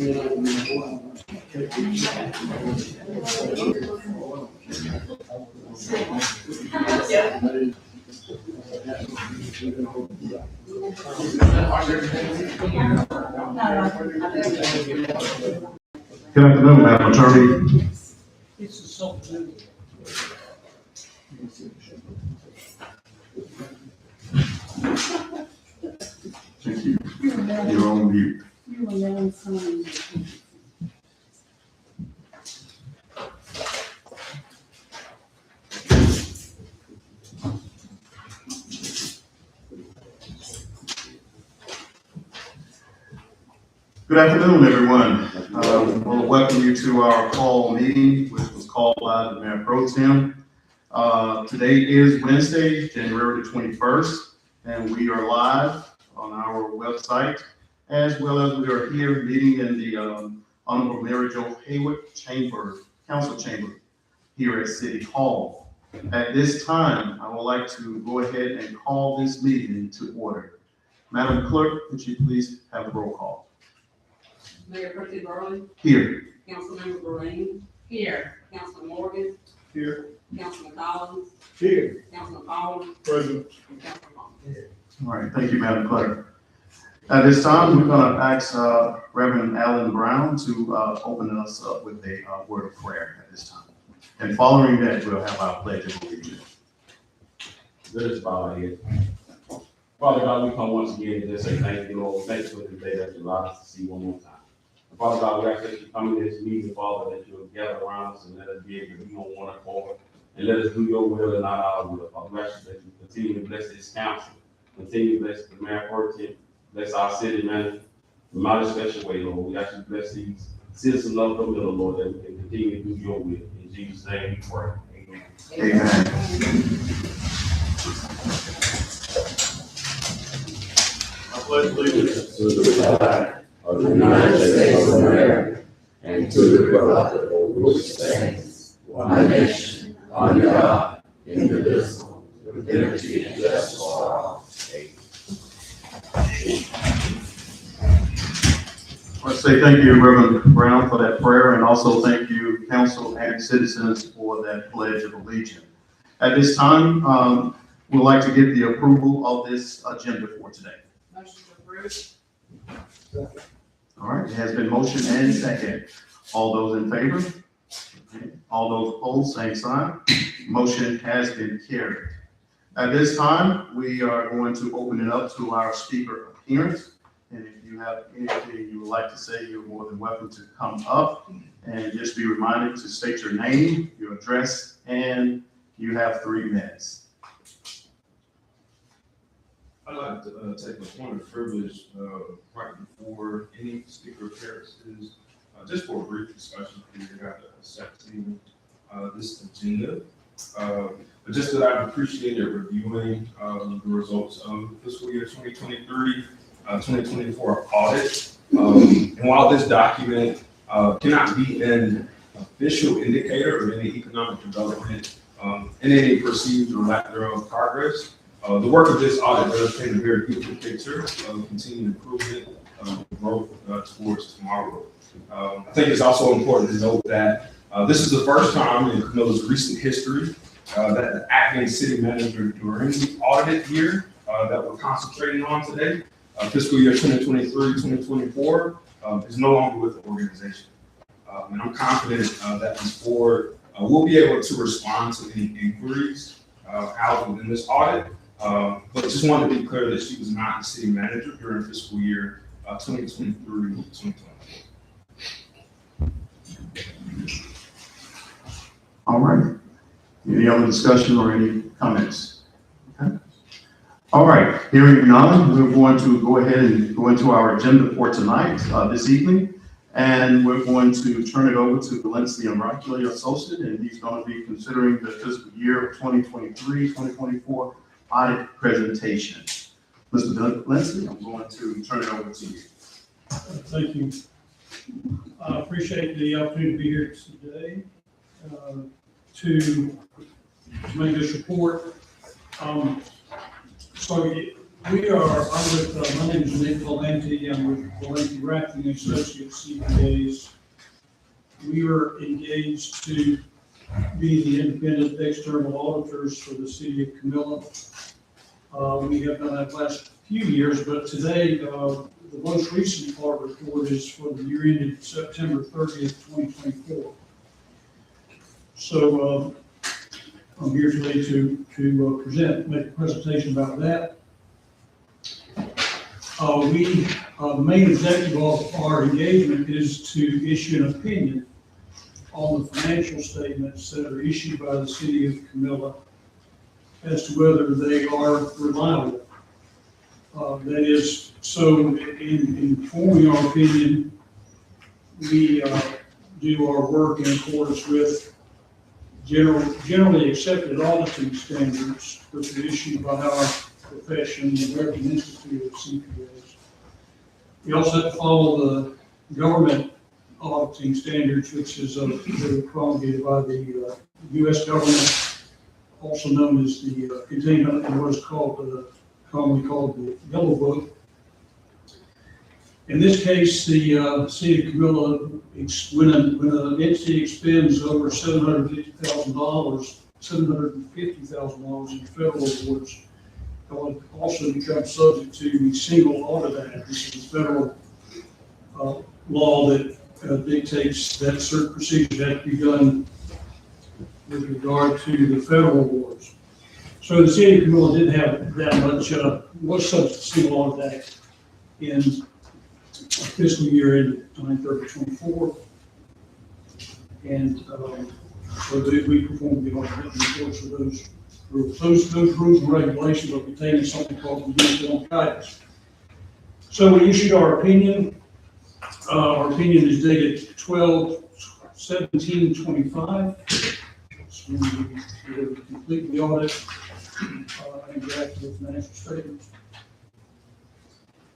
Good afternoon, Madam Attorney. Thank you. You're on mute. Good afternoon, everyone. I want to welcome you to our call meeting, which was called by the Mayor Pro Tem. Today is Wednesday, January the 21st, and we are live on our website, as well as we are here meeting in the Honorable Mary Jo Hayward Council Chamber here at City Hall. At this time, I would like to go ahead and call this meeting to order. Madam Clerk, could you please have a roll call? Mayor Pro Tem Burley. Here. Councilmember Green. Here. Councilman Morgan. Here. Councilman Collins. Here. Councilman Paul. Present. And Councilman Long. All right, thank you, Madam Clerk. At this time, we're going to ask Reverend Alan Brown to open us up with a word of prayer at this time. And following that, we'll have our pledge of allegiance. Let us bow our heads. Father God, we come once again to just say thank you, Lord. Thank you for the day that you allowed us to see one more time. And Father God, we ask that you come in this meeting, Father, that you'll gather around us and let us be able to be on one accord and let us do your will and not our will. Father, we ask that you continue to bless this council, continue to bless the Mayor Pro Tem, bless our city manager in a mighty special way, Lord. We ask you to bless these citizens of the middle, Lord, that we can continue to do your will. In Jesus' name we pray. Amen. Amen. I pledge allegiance to the flag of the United States of America and to the republic which stands one nation under God, indivisible, with liberty and justice for all. I want to say thank you, Reverend Brown, for that prayer, and also thank you, council and citizens, for that pledge of allegiance. At this time, we'd like to get the approval of this agenda for today. Motion to approve. All right, it has been motioned and second. All those in favor? Okay. All those opposed, same sign. Motion has been carried. At this time, we are going to open it up to our speaker appearance. And if you have anything you would like to say, you're more than welcome to come up. And just be reminded to state your name, your address, and you have 3 minutes. I'd like to take a point of privilege right before any speaker appearances, just for a brief discussion period after accepting this agenda. But just that I've appreciated reviewing the results of fiscal year 2023, 2024 audit. And while this document cannot be an official indicator of any economic development and any perceived or lack thereof progress, the work of this audit does paint a very beautiful picture of continued improvement, growth towards tomorrow. I think it's also important to note that this is the first time in Camilla's recent history that the acting city manager during the audited year that we're concentrating on today, fiscal year 2023-2024, is no longer with the organization. And I'm confident that this board will be able to respond to any inquiries housed within this audit. But just wanted to be clear that she was not the city manager during fiscal year 2023-2024. All right. Any other discussion or any comments? Okay. All right. Hearing none, we're going to go ahead and go into our agenda for tonight, this evening. And we're going to turn it over to Valencia Rockaway Associate, and he's going to be considering the fiscal year 2023-2024 audit presentation. Mr. Valencia, I'm going to turn it over to you. Thank you. I appreciate the opportunity to be here today to make this report. So I'm with, my name is Nick Valenti, I'm with Valenti Racking Associates, CPAs. We are engaged to be the independent external auditors for the city of Camilla. We have done that last few years, but today, the most recent part report is for the year ended September 30th, 2024. So, I'm here today to make a presentation about that. The main objective of our engagement is to issue an opinion on the financial statements that are issued by the city of Camilla as to whether they are reliable. That is, so in forming our opinion, we do our work in accordance with generally accepted auditing standards, which are issued by our profession, the American Institute of CPAs. We also have to follow the government auditing standards, which is promulgated by the U.S. government, also known as the contained in what is called commonly called the Yellow Book. In this case, the city of Camilla, when an entity expends over $750,000 in federal awards, it will also become subject to the Single Audit Act. This is a federal law that dictates that certain procedures have to be done with regard to the federal awards. So the city of Camilla didn't have that much, was subject to the Single Audit Act in fiscal year ended 9/30/24. And so we performed the audit in accordance with those rules. Those rules and regulations are contained in something called the Uniform Guidance. So we issued our opinion. Our opinion is dated 12/17/25. So we complete the audit and draft the financial statements.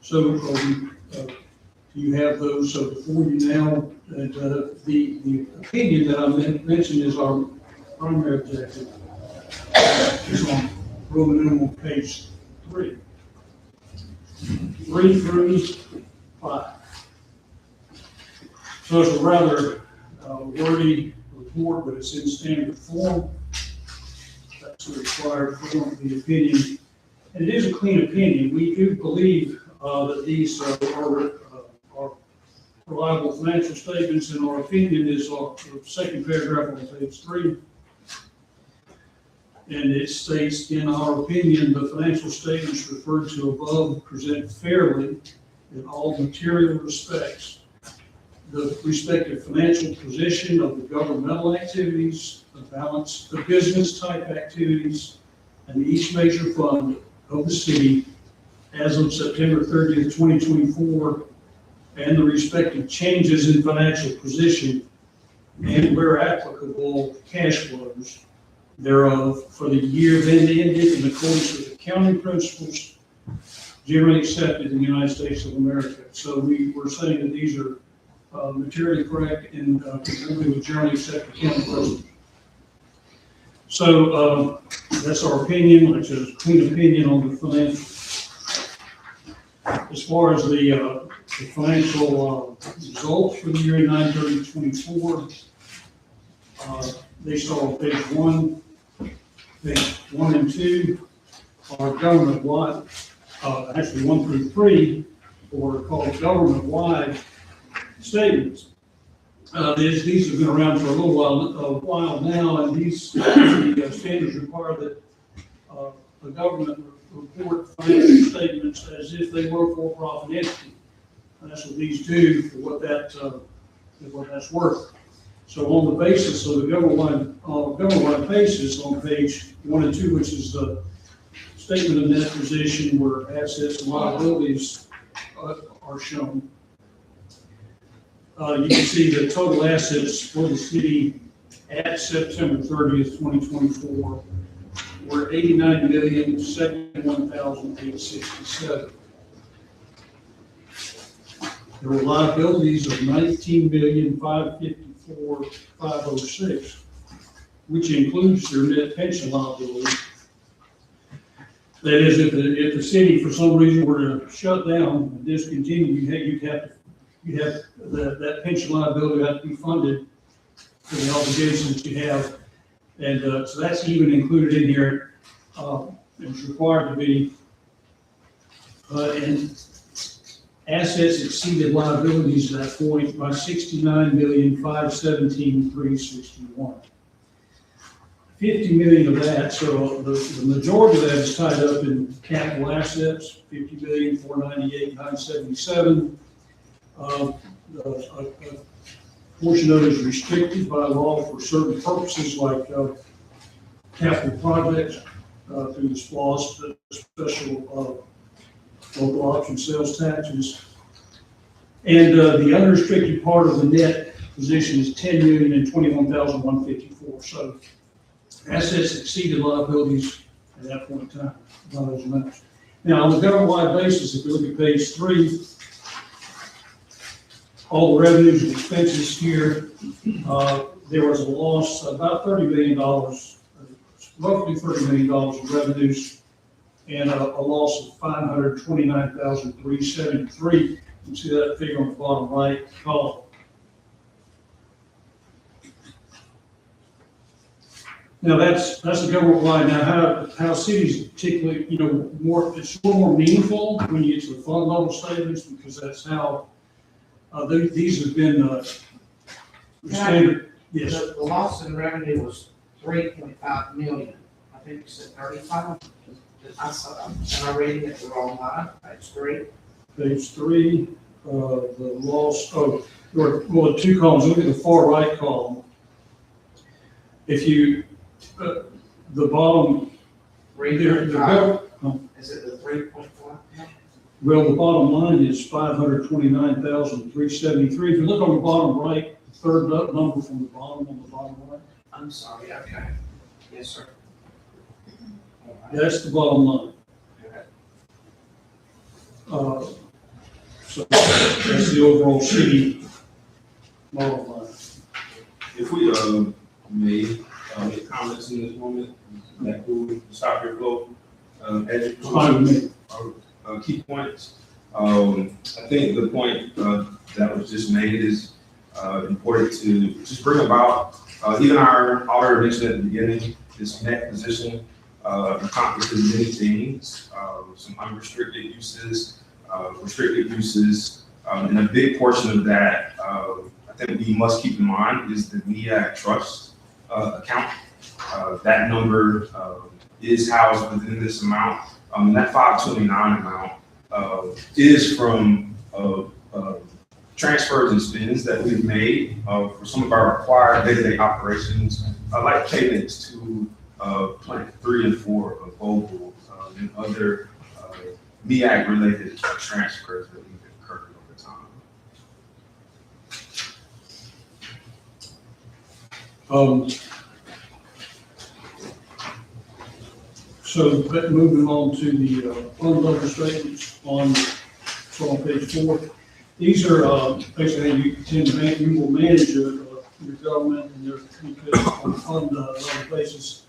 So you have those before you now. And the opinion that I mentioned is our primary objective. It's on Roman numeral page 3 through 5. So it's a rather wordy report, but it's in standard form. That's the required form of the opinion. And it is a clean opinion. We do believe that these are reliable financial statements, and our opinion is our second paragraph on page 3. And it states, in our opinion, the financial statements referred to above present fairly in all material respects the respective financial position of the governmental activities, the balance, the business type activities, and each major fund of the city as of September 30th, 2024, and the respective changes in financial position and, where applicable, cash flows thereof for the year then ended in accordance with accounting principles generally accepted in the United States of America. So we're saying that these are materially correct and conforming with generally accepted accounting principles. So that's our opinion, which is a clean opinion on the financial. As far as the financial results for the year 9/30/24, they start on page 1. Page 1 and 2 are government-wide, actually 1 through 3, or called government-wide statements. These have been around for a while now, and these standards require that the government report financial statements as if they were for-profit entity. And that's what these do for what that's worth. So on the basis of the government-wide basis on page 1 and 2, which is the statement of net position where assets and liabilities are shown, you can see the total assets for the city at September 30th, 2024 were $89,071,867. There were liabilities of $19,554,506, which includes their net pension liability. That is, if the city for some reason were to shut down and discontinue, you'd have, that pension liability would have to be funded for the obligations you have. And, so that's even included in here, it's required to be. And assets exceeded liabilities at that point by 69,517,361. 50 million of that, so the majority of that is tied up in capital assets, 50,498,977. A portion of it is restricted by law for certain purposes like capital projects through the SPOS, special local option sales taxes. And the unrestricted part of the net position is 10,021,154. So assets exceeded liabilities at that point in time, by those amounts. Now, on a government-wide basis, if you look at page 3, all the revenues and expenses here, there was a loss, about $30 million, roughly $30 million in revenues, and a loss of $529,373. You can see that figure on the bottom right column. Now, that's the government-wide. Now, how cities particularly, it's a little more meaningful when you get to the fund level statements, because that's how, these have been, standard, yes. The loss in revenue was 3.5 million. I think you said 35. Am I reading it the wrong line? Page 3. Page 3, the loss, well, 2 columns. Look at the far right column. If you, the bottom, Is it the 3.4? well, the bottom line is 529,373. If you look on the bottom right, the third number from the bottom on the bottom right, I'm sorry, okay. Yes, sir. All right. that's the bottom line. Okay. So that's the overall city bottom line. If we, may, make comments in this moment, that will stop your flow. As you Fine with me. key points. I think the point that was just made is important to just bring about. Even our auditor mentioned at the beginning, this net position accomplishes many things, some unrestricted uses, restricted uses, and a big portion of that I think we must keep in mind is the MEAG trust account. That number is housed within this amount. And that 529 amount is from transfers and spends that we've made for some of our required day-to-day operations, like payments to Plant 3 and 4 of Vogel and other MEAG-related transfers that we've incurred over time. So, but moving on to the fund level statements on page 4. These are basically how you will manage your government and their on a fund level basis.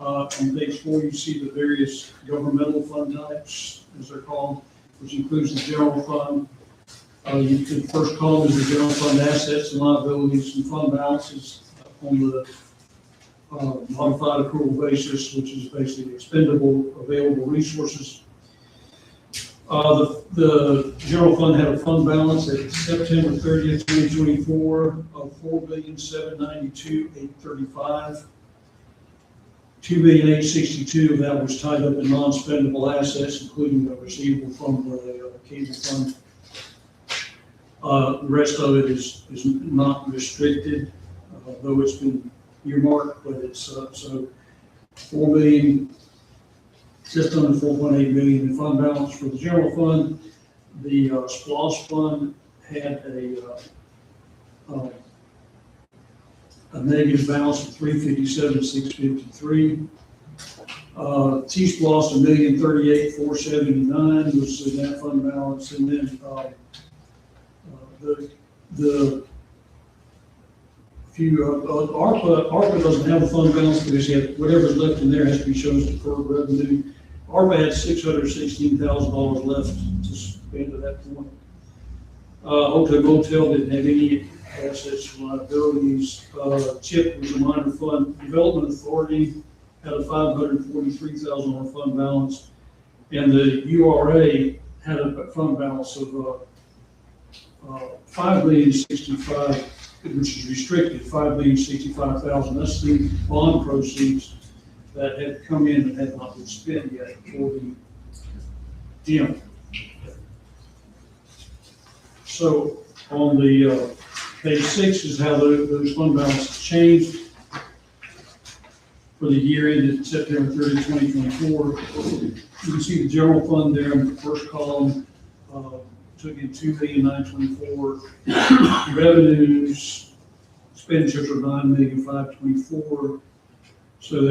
On page 4, you see the various governmental fund types, as they're called, which includes the general fund. The first column is the general fund assets and liabilities and fund balances on the modified accrual basis, which is basically expendable available resources. The general fund had a fund balance at September 30th, 2024 of $4,792,835. $2,862,000 of that was tied up in non-spendable assets, including the receivable from the cable fund. The rest of it is not restricted, though it's been earmarked, but it's so 4 million, just under 4.8 million in fund balance for the general fund. The SPOS fund had a negative balance of 357,653. T-SPOS $1,038,479 was in that fund balance, and then the ARPA doesn't have a fund balance because whatever's left in there has to be shown as deferred revenue. ARPA had $616,000 left to spend at that point. Hotel Motel didn't have any assets or liabilities. CHIP was a minor fund. Development Authority had a $543,000 fund balance. And the URA had a fund balance of $5,065,000, which is restricted, $5,065,000. That's the bond proceeds that had come in and had not been spent yet for the gym. So on the page 6 is how those fund balances changed for the year ended September 30, 2024. You can see the general fund there in the first column, took in $2,924,000. Revenues, expenditures are $9,524,000. So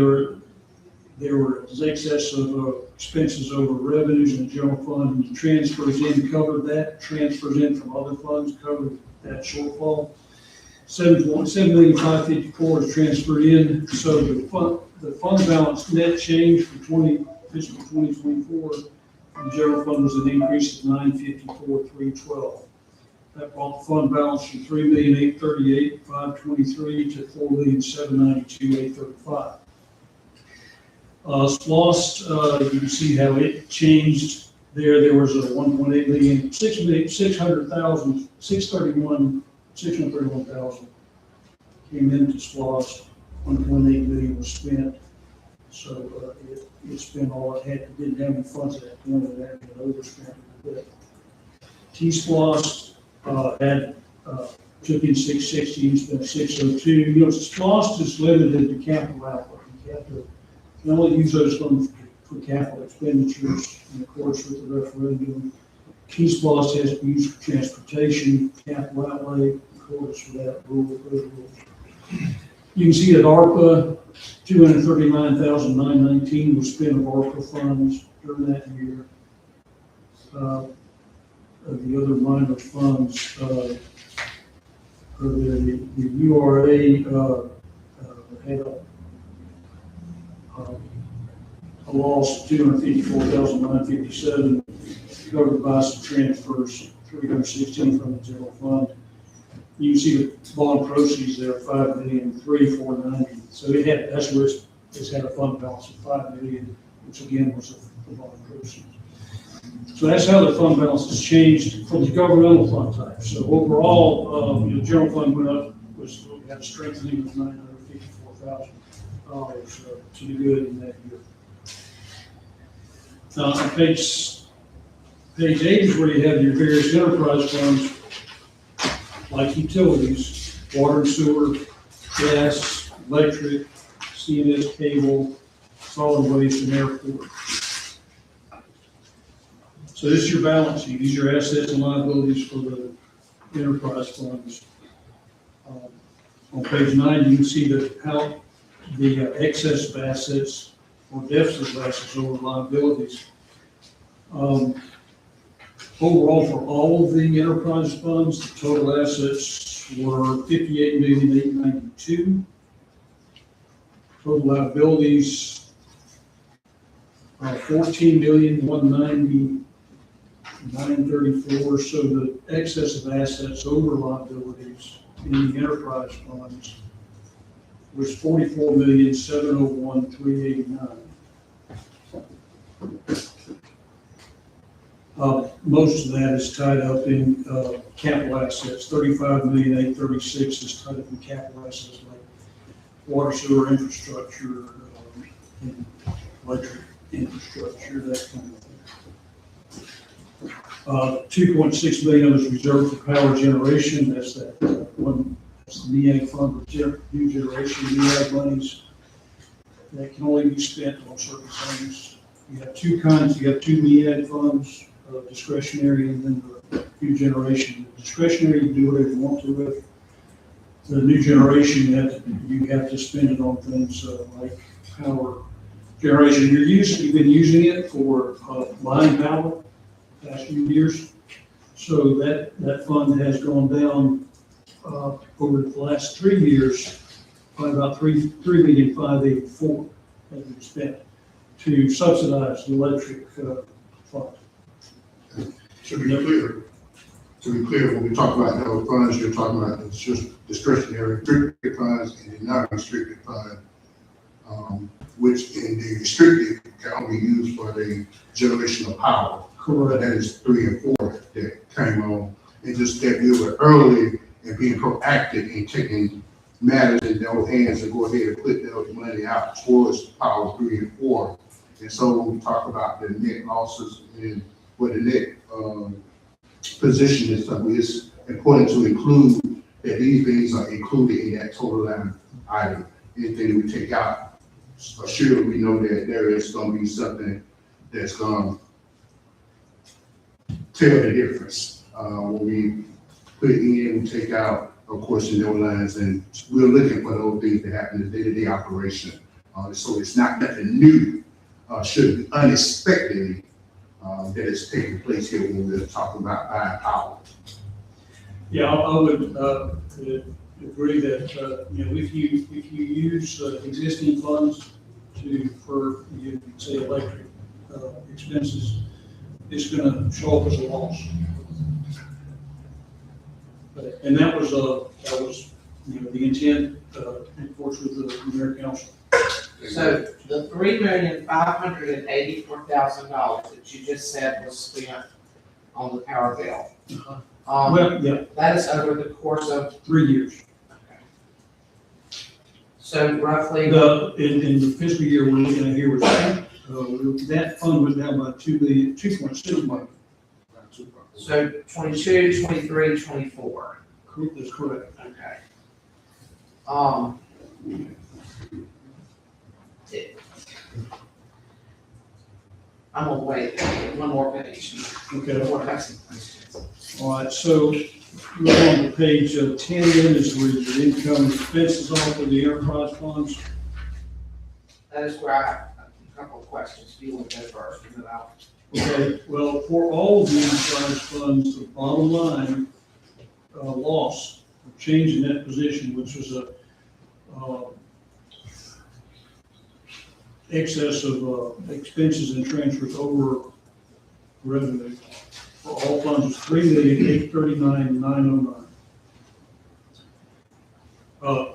there were excess of expenses over revenues in the general fund, and transfers in covered that. Transfers in from other funds covered that shortfall. $7,554,000 is transferred in. So the fund balance net change for fiscal 2024 from general fund was an increase of $954,312. That brought the fund balance from $3,838,523 to $4,792,835. SPLOST, you can see how it changed there. There was a $1.8 million, $631,000 came into SPLOST, $1.8 million was spent. So it spent all it had. It didn't have any funds at that point, and that had overspent a bit. T-SPLOST took in $660 and spent $602. You know, SPLOST is limited to capital outlay. You can only use those funds for capital expenditures in accordance with the referendum. T-SPLOST has to be used for transportation, capital outlay, in accordance with that rule. You can see that ARPA, $239,919 was spent of ARPA funds during that year. The other minor funds, the URA had a loss of $254,957, covered by some transfers, $316 from the general fund. You can see the bond proceeds there, $5,349,000. So that's where it's had a fund balance of $5 million, which again was the bond proceeds. So that's how the fund balance has changed for the governmental fund type. So overall, the general fund went up, had a strengthening of $954,000 to the good in that year. Now, on page 8 is where you have your various enterprise funds, like utilities, water and sewer, gas, electric, CMS cable, solid waste, and airport. So this is your balance sheet. These are your assets and liabilities for the enterprise funds. On page 9, you can see how the excess of assets or deficit of assets over liabilities. Overall, for all of the enterprise funds, the total assets were $58,892,000. Total liabilities are $14,190,934. So the excess of assets over liabilities in the enterprise funds was $44,701,389. Most of that is tied up in capital assets. $35,836,000 is tied up in capital assets like water, sewer infrastructure, and electric infrastructure, that kind of thing. $2.6 million is reserved for power generation. That's that one. That's the MEAG fund for new generation, MEAG monies that can only be spent on certain things. You have two kinds. You have two MEAG funds. Discretionary and then the new generation. Discretionary, you do whatever you want to with. The new generation, you have to spend it on things like power generation. You've been using it for line power the past few years. So that fund has gone down over the last 3 years by about $3,584,000 has been spent. to subsidize the electric fund. To be clear, when we talk about those funds, you're talking about it's just discretionary restricted funds and the non-restricted fund, which in the restricted can only be used for the generation of power. Correct. That is 3 and 4 that came on, and just that we were early and being proactive in taking matters in their own hands and go ahead and put those money out towards power 3 and 4. And so when we talk about the net losses and what the net position is, it's important to include that these things are included in that total line item. Anything we take out, sure we know that there is going to be something that's going to tell the difference. When we put it in, we take out, of course, in those lines, and we're looking for those things to happen in the day-to-day operation. So it's not nothing new, should be unexpectedly that is taking place here when we're talking about buying power. Yeah, I would agree that, if you use existing funds for, say, electric expenses, it's gonna show up as a loss. And that was the intent, of course, with the mayor council. So the $3,584,000 that you just said was spent on the power bill. Well, yeah, That is over the course of, 3 years. so roughly, In the fiscal year we're looking at here, that fund went down by 2.6 million. so 22, 23, 24. That's correct. Okay. I'm gonna wait one more page. Okay. I wanna have some questions. All right, so we're on to page 10 then is where the income and expenses are for the enterprise funds. That is where I have a couple of questions. Do you want to go first? And then I'll. Okay, well, for all of the enterprise funds, the bottom line loss, or change in that position, which was a excess of expenses and transfers over revenue for all funds was $3,839,909.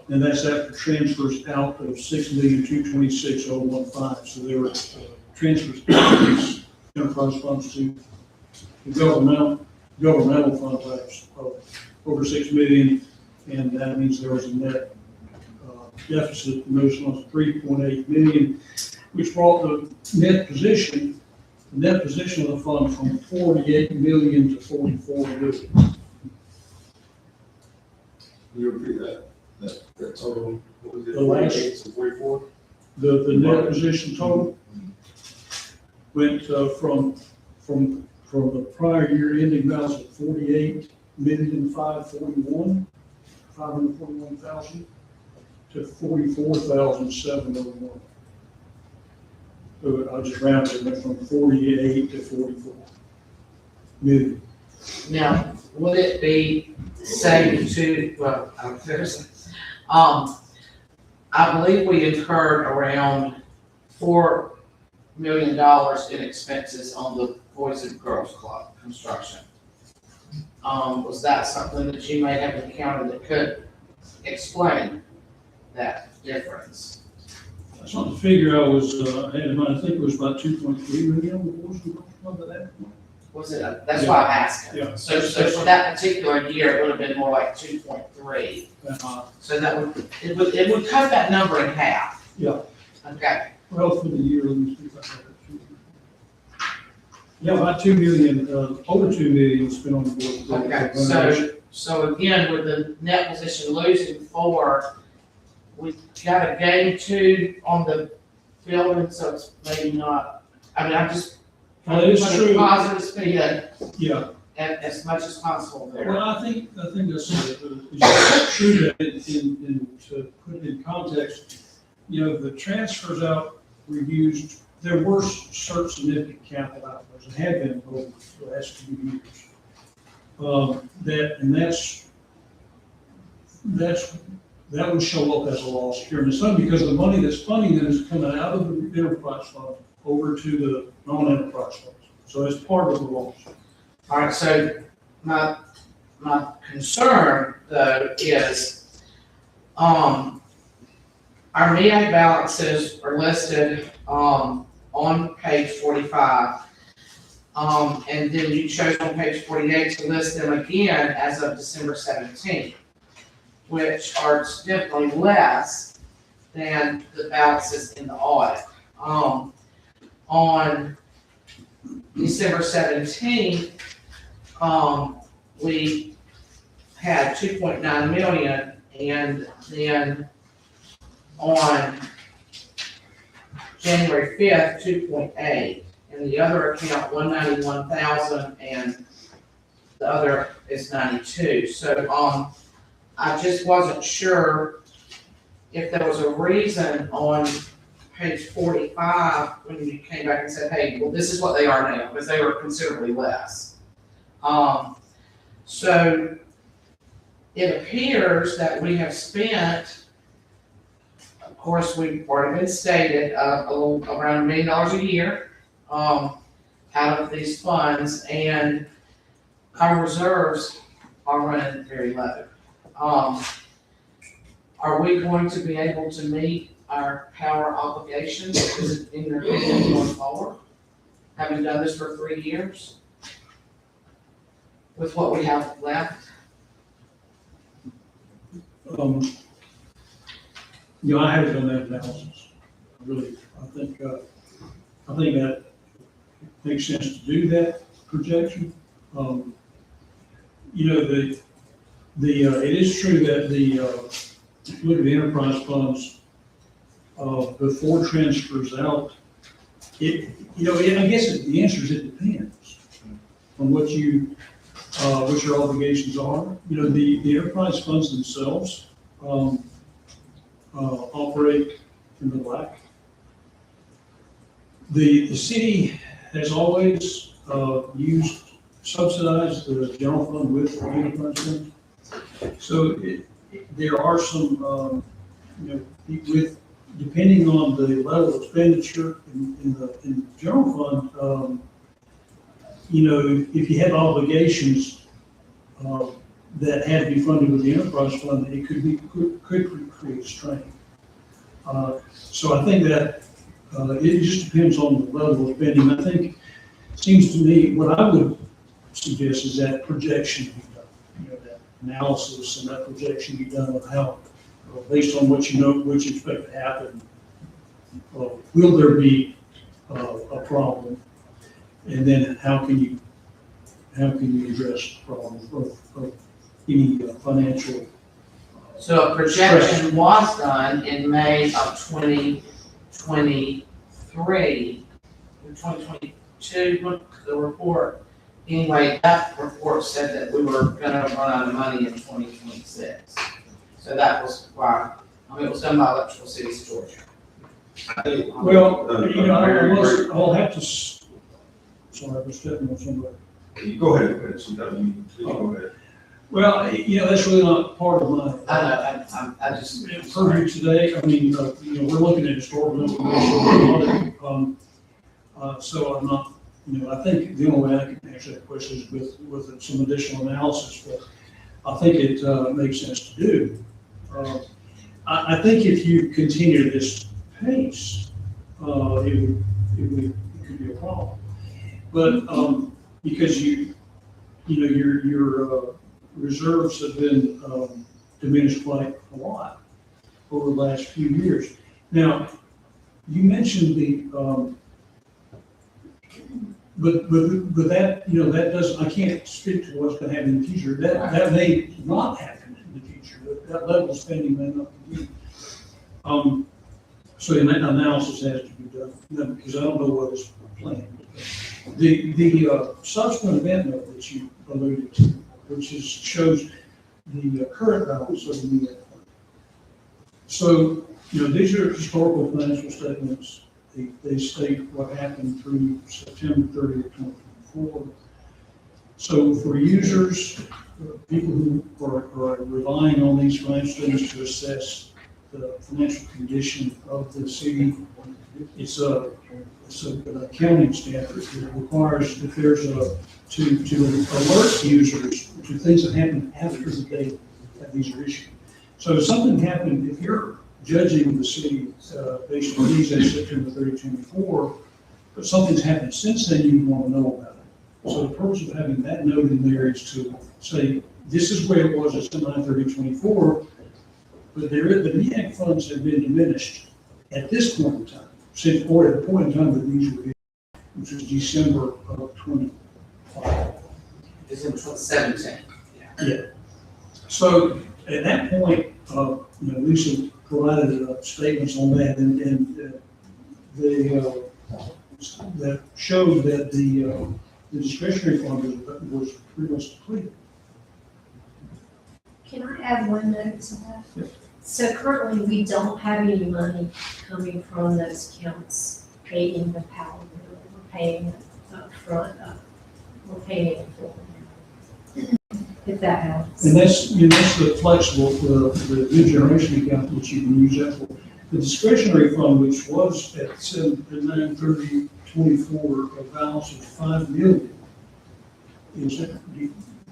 And that's after transfers out of $6,226,015. So there were transfers out of these enterprise funds to the governmental funds of over $6 million, and that means there was a net deficit notional of $3.8 million, which brought the net position of the fund from $48 million to $44 million. You repeat that total, what was it? The last- 48 to 44? The net position total went from the prior year ending balance of $48,541,000 to $44,701. So I just rounded it, went from 48 to 44 million. Now, would it be safe to, well, I don't know. I believe we incurred around $4 million in expenses on the Boys and Girls Club construction. Was that something that you may have encountered that could explain that difference? That's not the figure I was, had in mind. I think it was about 2.3 million on the Boys and Girls Club of that. Was it, that's why I'm asking. Yeah. So for that particular year, it would have been more like 2.3. So that it would cut that number in half. Yeah. Okay, Well, for the year, let me see if I have it. Yeah, about 2 million, over 2 million spent on the Boys and Girls Club. okay, so again, with the net position losing 4, we got a gain 2 on the building, so it's maybe not, I mean, I'm just That is put a true. positive spin Yeah, as much as possible there. well, I think that's it's true that to put it in context, the transfers out were used, there were certain significant capital outlays that have been over the last few years. That would show up as a loss here in the sum because the money that's funding them is coming out of the enterprise fund over to the non-enterprise funds. So it's part of the loss. All right, so my concern though is, our MEA balances are listed, on page 45. And then you chose on page 48 to list them again as of December 17th, which are significantly less than the balances in the audit. On December 17th, we had 2.9 million, and then on January 5th, 2.8, and the other account, 191,000, and the other is 92. So, I just wasn't sure if there was a reason on page 45, when you came back and said, hey, well, this is what they are now, because they were considerably less. So it appears that we have spent, of course, we've already been stated, a little around $1 million a year, out of these funds, and our reserves are running very low. Are we going to be able to meet our power obligations in your opinion going forward? Having done this for 3 years? With what we have left? You know, I haven't done that analysis, really. I think that makes sense to do that projection. You know, it is true that if you look at the enterprise funds, before transfers out, I guess the answer is it depends on what your obligations are. You know, the enterprise funds themselves, operate in the black. The city has always, subsidized the general fund with the enterprise fund. So there are some, depending on the level of expenditure in the general fund, if you have obligations that had to be funded with the enterprise fund, it could create strain. So I think that it just depends on the level of spending. I think it seems to me what I would suggest is that projection be done, that analysis and that projection be done of how, based on what you know, what you expect to happen, will there be a problem, and then how can you address the problem of any financial. So a projection was done in May of 2023, 2022, the report. Anyway, that report said that we were gonna run out of money in 2026. So that was why, it was done by Electrical Cities of Georgia. Well, I'll have to, sorry, I was stepping on somebody. You go ahead, so that you, please go ahead. Well, that's really not part of my. I just. Purview today. I mean, we're looking at historical information. So I'm not, I think the only way I can answer that question is with some additional analysis, but I think it makes sense to do. I think if you continue this pace, it could be a problem. But because your reserves have been diminished quite a lot over the last few years. Now, you mentioned but that, that doesn't, I can't speak to what's going to happen in the future. That may not happen in the future. That level of spending may not continue. So that analysis has to be done, because I don't know what is planned. The subsequent event note that you alluded to, which shows the current balance of the MEA fund. So, these are historical financial statements. They state what happened through September 30th, 2024. So for users, people who are relying on these financial statements to assess the financial condition of the city. It's an accounting standard that requires if there's to alert users to things that happen after the date that these are issued. So if something happened, if you're judging the city based on these as September 30, 2024, but something's happened since then, you want to know about it. So the purpose of having that note in there is to say, this is where it was at September 30, 2024, but the MEAC funds have been diminished at this point in time, since, or at the point in time that these were, which was December of 25. December 2017. Yeah. So at that point, Lisa provided statements on that, and that showed that the discretionary fund was pretty much depleted. Can I add one note to that? Yes. So currently, we don't have any money coming from those accounts paying the power bill. We're paying it upfront, we're paying it in full. If that helps. And that's the flexible, the new generation account, which you can use that for. The discretionary fund, which was at 9/30/24, a balance of $5 million. Is it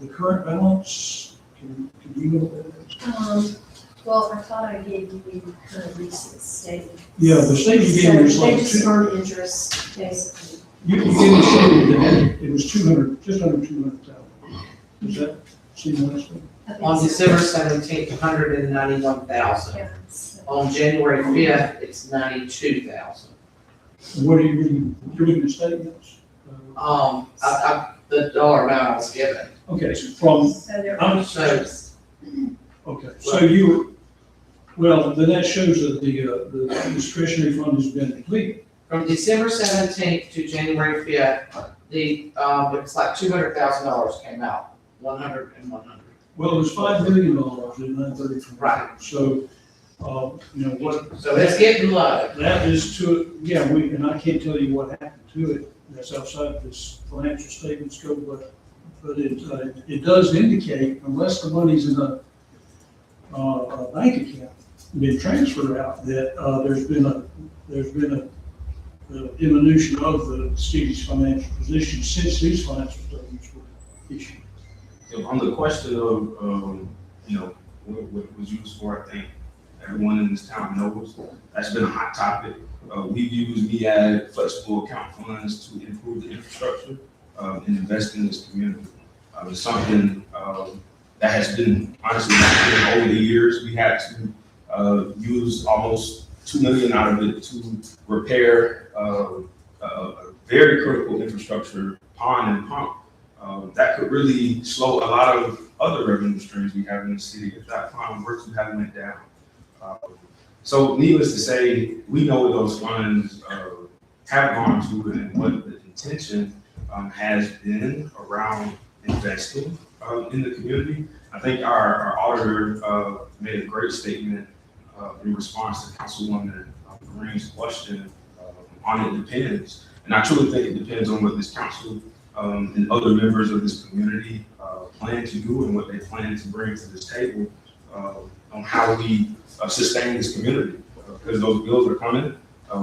the current balance? Can you know what that is? Well, I thought I gave you kind of recent statement. Yeah, the state you gave me was So like they just earned interest, basically. you gave me a statement that it was 200, just under 200,000. Does that seem less than? I think On so. December 17th, 191,000. Yeah, so- On January 5th, it's 92,000. What are you reading? You're reading the statements? The dollar amount I was given. Okay, so from, So they're I'm earned so- interest. okay, so you, well, then that shows that the discretionary fund has been depleted. From December 17th to January 5th, it's like $200,000 came out, 100 and 100. Well, it was $5 million in 9/30. Right. So, what, So it's getting low. that is yeah, and I can't tell you what happened to it. That's outside this financial statement scope, but it does indicate, unless the money's in a bank account, been transferred out, that there's been a diminution of the city's financial position since these financial statements were issued. On the question of, what was used for, I think everyone in this town knows, that's been a hot topic. We've used MEAG flexible account funds to improve the infrastructure and invest in this community. It's something that has been honestly over the years. We had to use almost $2 million out of it to repair a very critical infrastructure, pond and pump. That could really slow a lot of other revenue streams we have in the city if that pond were to have went down. So needless to say, we know what those funds have gone to and what the intention has been around investing in the community. I think our auditor made a great statement in response to Councilwoman Green's question on it depends. And I truly think it depends on what this council and other members of this community plan to do and what they plan to bring to this table on how we sustain this community, because those bills are coming.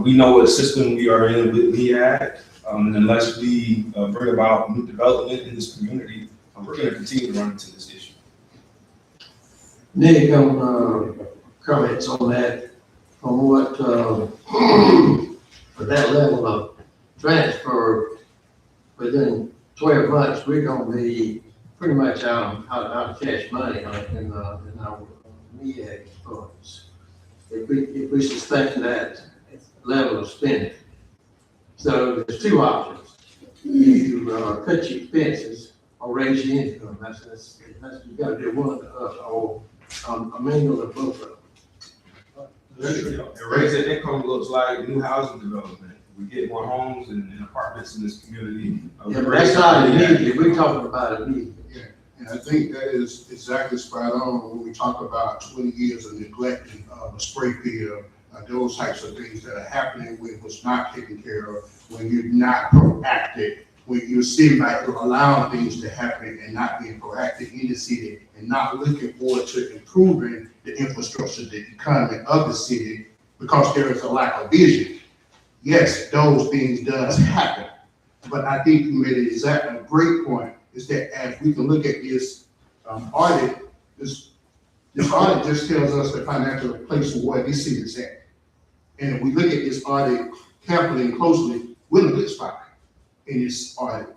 We know what system we are in with MEAG, and unless we bring about new development in this community, we're going to continue to run into this issue. Nick, comments on that, on what, for that level of transfer, within 12 months, we're gonna be pretty much out of cash money in our MEAG funds. If we sustain that level of spending. So there's two options. You cut your expenses or raise your income. That's you gotta do one or a mingle of both of them. And raising income looks like new housing development. We get more homes and apartments in this community. Yeah, but that's not immediate. We're talking about immediate. And I think that is exactly spot on when we talk about 20 years of neglecting a spray field, those types of things that are happening when it was not taken care of, when you're not proactive when you're sitting back allowing things to happen and not being proactive in the city and not looking forward to improving the infrastructure, the economy of the city, because there is a lack of vision. Yes, those things does happen, but I think you made a great point, is that as we can look at this audit, this audit just tells us the financial place of where this city is at. And if we look at this audit carefully and closely, we're in a good spot in this audit.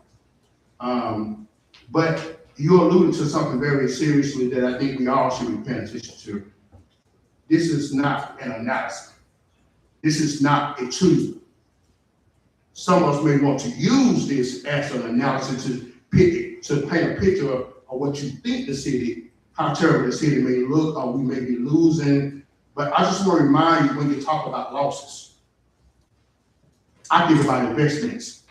But you alluded to something very seriously that I think we all should be paying attention to. This is not an analysis. This is not a tool. Some of us may want to use this as an analysis to paint a picture of what you think the city, how terrible the city may look, or we may be losing. But I just want to remind you, when you talk about losses, I think about investments.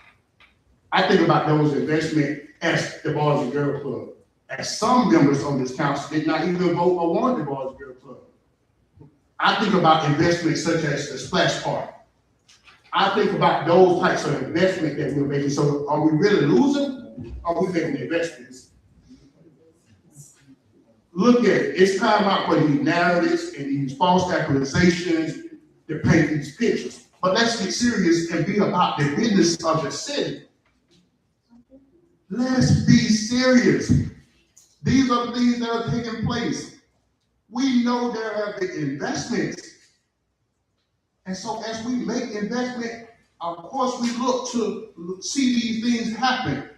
I think about those investments as the Boys and Girls Club. As some members on this council did not even vote or want the Boys and Girls Club. I think about investments such as the splash park. I think about those types of investment that we're making. So are we really losing? Or are we making investments? Look at it. It's time out for these narratives and these false accusations to paint these pictures. But let's get serious and be about the business of the city. Let's be serious. These are the things that are taking place. We know there have been investments. And so as we make investment, of course we look to see these things happen.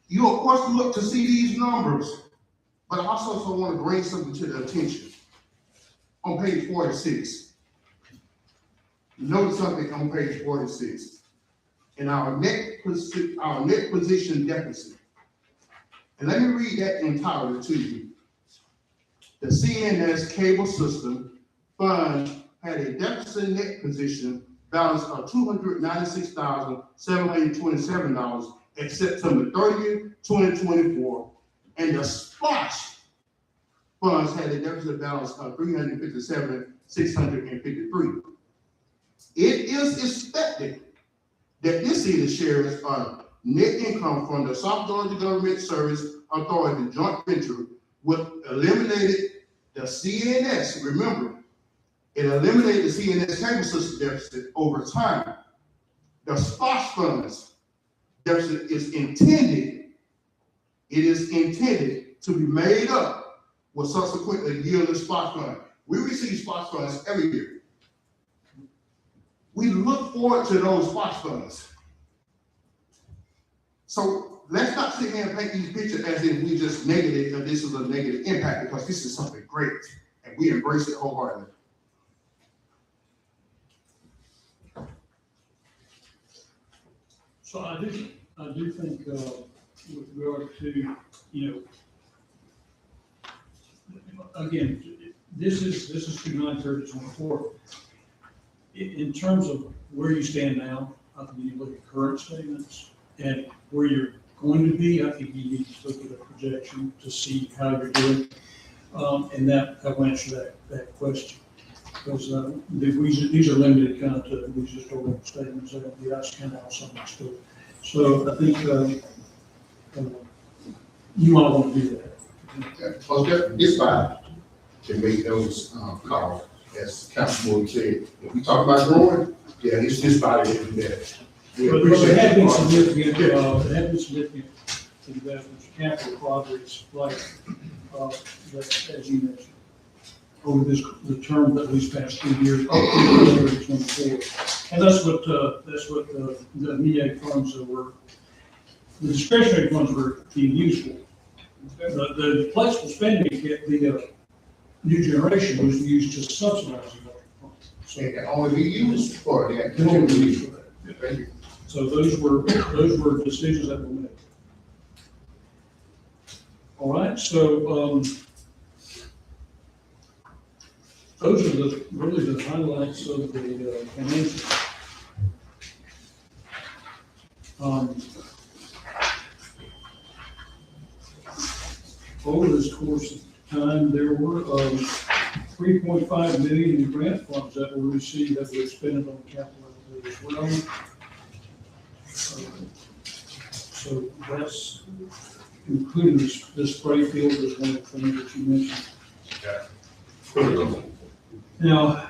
You of course look to see these numbers. But I also want to bring something to the attention. On page 46. Notice something on page 46. In our net position deficit. And let me read that entirely to you. The CNS cable system fund had a deficit net position balance of $296,727 at September 30th, 2024, and the SPLOSH funds had a deficit balance of $357,653. It is expected that this city shares net income from the South Georgia Government Service Authority joint venture will eliminated the CNS. Remember, it eliminated the CNS cable system deficit over time. The SPLOSH funds deficit is intended to be made up with subsequently yielding SPLOSH funds. We receive SPLOSH funds every year. We look forward to those SPLOSH funds. So let's not sit here and paint these pictures as if we just negative, and this is a negative impact, because this is something great, and we embrace it wholeheartedly. So I do think, with regard to, again, this is to 9/30/24. In terms of where you stand now, I think you need to look at current statements, and where you're going to be, I think you need to look at a projection to see how you're doing. And that will answer that question. Because these are limited kind of to these historical statements that the ice can have something to it. So I think you might want to do that. Well, this body can make those calls. As Councilman said, if we talk about growing, yeah, it's this body that can do that. We But appreciate there have been that. significant investments, capital projects, like that, as you mentioned, over the term that these past 2 years, up to 2024. And that's what the MEA funds were, the discretionary funds were being used for. The flexible spending, the new generation was used to subsidize the electric funds. So It can only be used for that. can only be used for that. Thank you. So those were decisions that were made. All right, so those are really the highlights of the financials. Over this course of time, there were 3.5 million in grant funds that were received that were expended on capital as well. So that's including this spray field is one of the things that you mentioned. Now,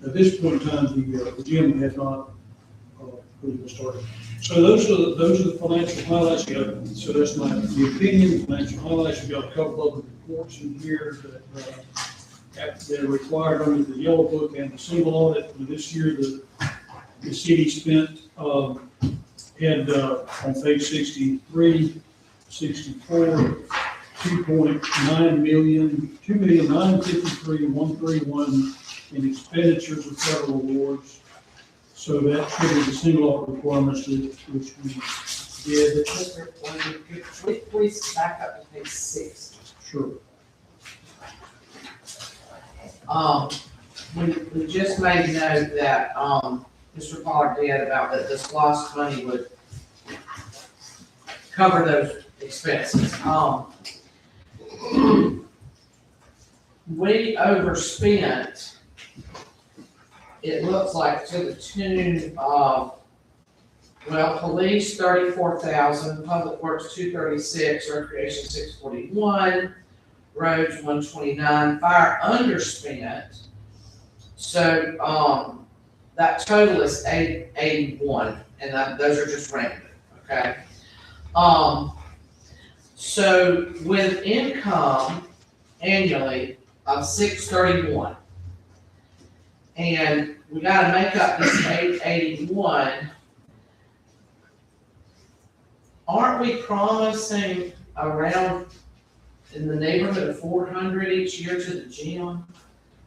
at this point in time, the gym has not really been started. So those are the financial highlights. So that's my opinion, financial highlights. We've got a couple of reports in here that are required under the yellow book and the single audit. For this year, the city spent, had on page 63, 64, 2.9 million, 2,953,131 in expenditures of federal awards. So that triggered the single audit requirements which we did. Please back up to page 6. Sure. We just made note that, Mr. Pollard did about that this lost money would cover those expenses. We overspent, it looks like, to the tune of, well, police 34,000, public works 236, recreation 641, roads 129, fire underspent. So, that total is 881, and those are just random, okay? So with income annually of 631, and we gotta make up this 881, aren't we promising around in the neighborhood of 400 each year to the gym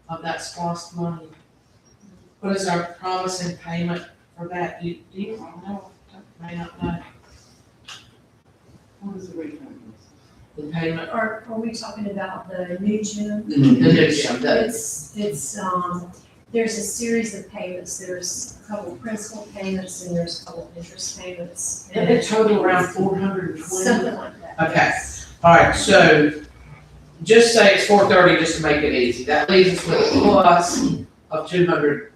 of that SPOS money? What is our promising payment for that? Do you know? May not know. What is the rate? The payment, Are we talking about the new gym? the new gym, It's, there's a series of payments. There's a couple of principal payments and there's a couple of interest payments. and it total around 420. Something like that. Okay. All right, so just say it's 430 just to make it easy. That leaves us with a plus of 200,000.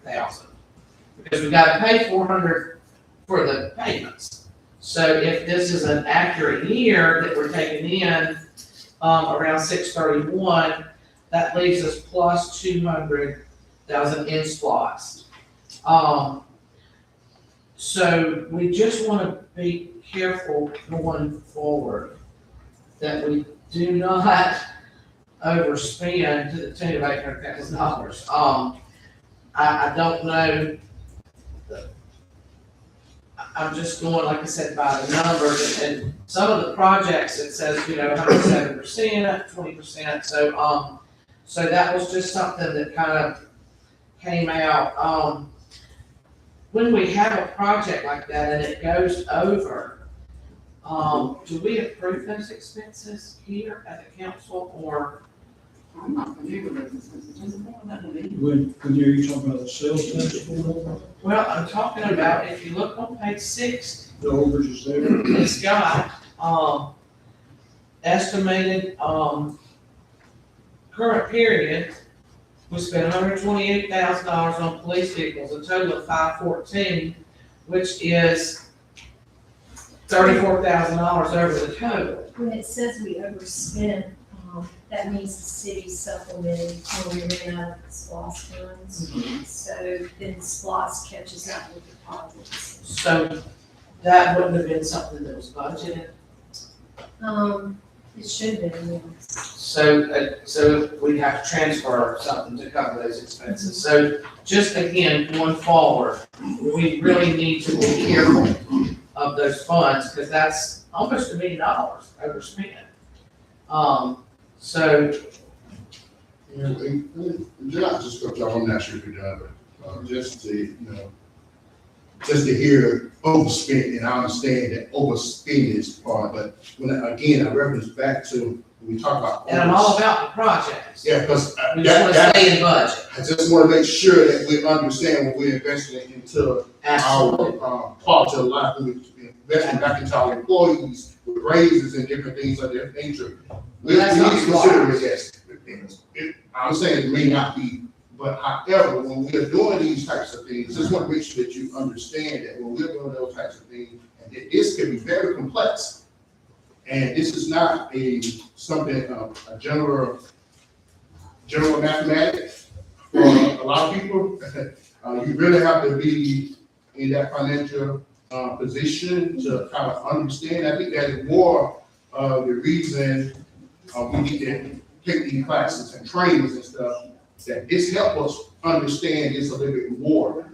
Because we gotta pay 400 for the payments. So if this is an accurate year that we're taking in, around 631, that leaves us plus 200,000 in SPOS. So we just wanna be careful going forward that we do not overspend to the tune of $800,000. I don't know. I'm just going, like I said, by the numbers, and some of the projects, it says, 107%, 20%, so that was just something that kind of came out. When we have a project like that and it goes over, do we approve those expenses here at the council, or? I'm not familiar with this. When you're talking about the sales tax, Well, I'm talking about, if you look on page 6, the overage is there. it's got, estimated, current period, we spent $128,000 on police vehicles, a total of 514, which is $34,000 over the total. When it says we overspent, that means the city supplemented when we ran out of the SPOS funds. So then SPOS catches up with deposits. So that wouldn't have been something that was budgeted. It should have been, yes. So we'd have to transfer something to cover those expenses. So just again, going forward, we really need to be careful of those funds, because that's almost $1 million overspent. So, Just cut y'all, I'm not sure if you're done, but, just to, just to hear overspent, and I understand that overspending is part, but when, again, I reference back to, when we talk about. and I'm all about the projects. Yeah, because We just want to stay in budget. I just want to make sure that we understand what we're investing into Absolutely. our, quality of life, we're investing back into our employees with raises and different things of that nature. We need to That's not consider smart. it, yes. I'm saying it may not be, but however, when we are doing these types of things, just want to make sure that you understand that when we're doing those types of things, and This can be very complex. And this is not something, a general mathematics for a lot of people. You really have to be in that financial position to kind of understand. I think that is more the reason we need to take these classes and trainings and stuff, that this helps us understand this a little bit more.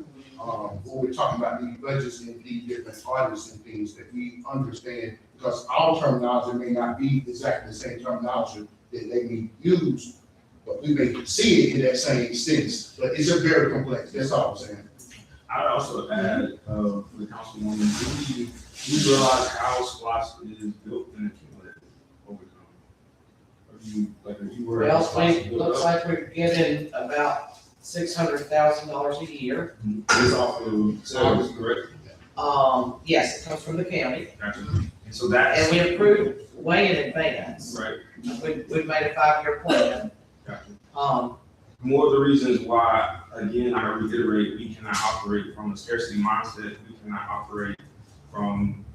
When we're talking about these budgets and these different audits and things, that we understand, because our terminology may not be exactly the same terminology that they may use, but we may see it in that same sense. But it's just very complex. That's all I'm saying. I'd also add, for the councilwoman, we realize how SPOS is built and accumulated over time. Are you aware of Well, SPOS we, built looks up? like we're getting about $600,000 a year. It's off of sales, correct? Yes, it comes from the county, Gotcha. And so that's, and we approved way in advance. right, We've made a 5-year plan. gotcha. More of the reasons why, again, I reiterate, we cannot operate from a scarcity mindset. We cannot operate from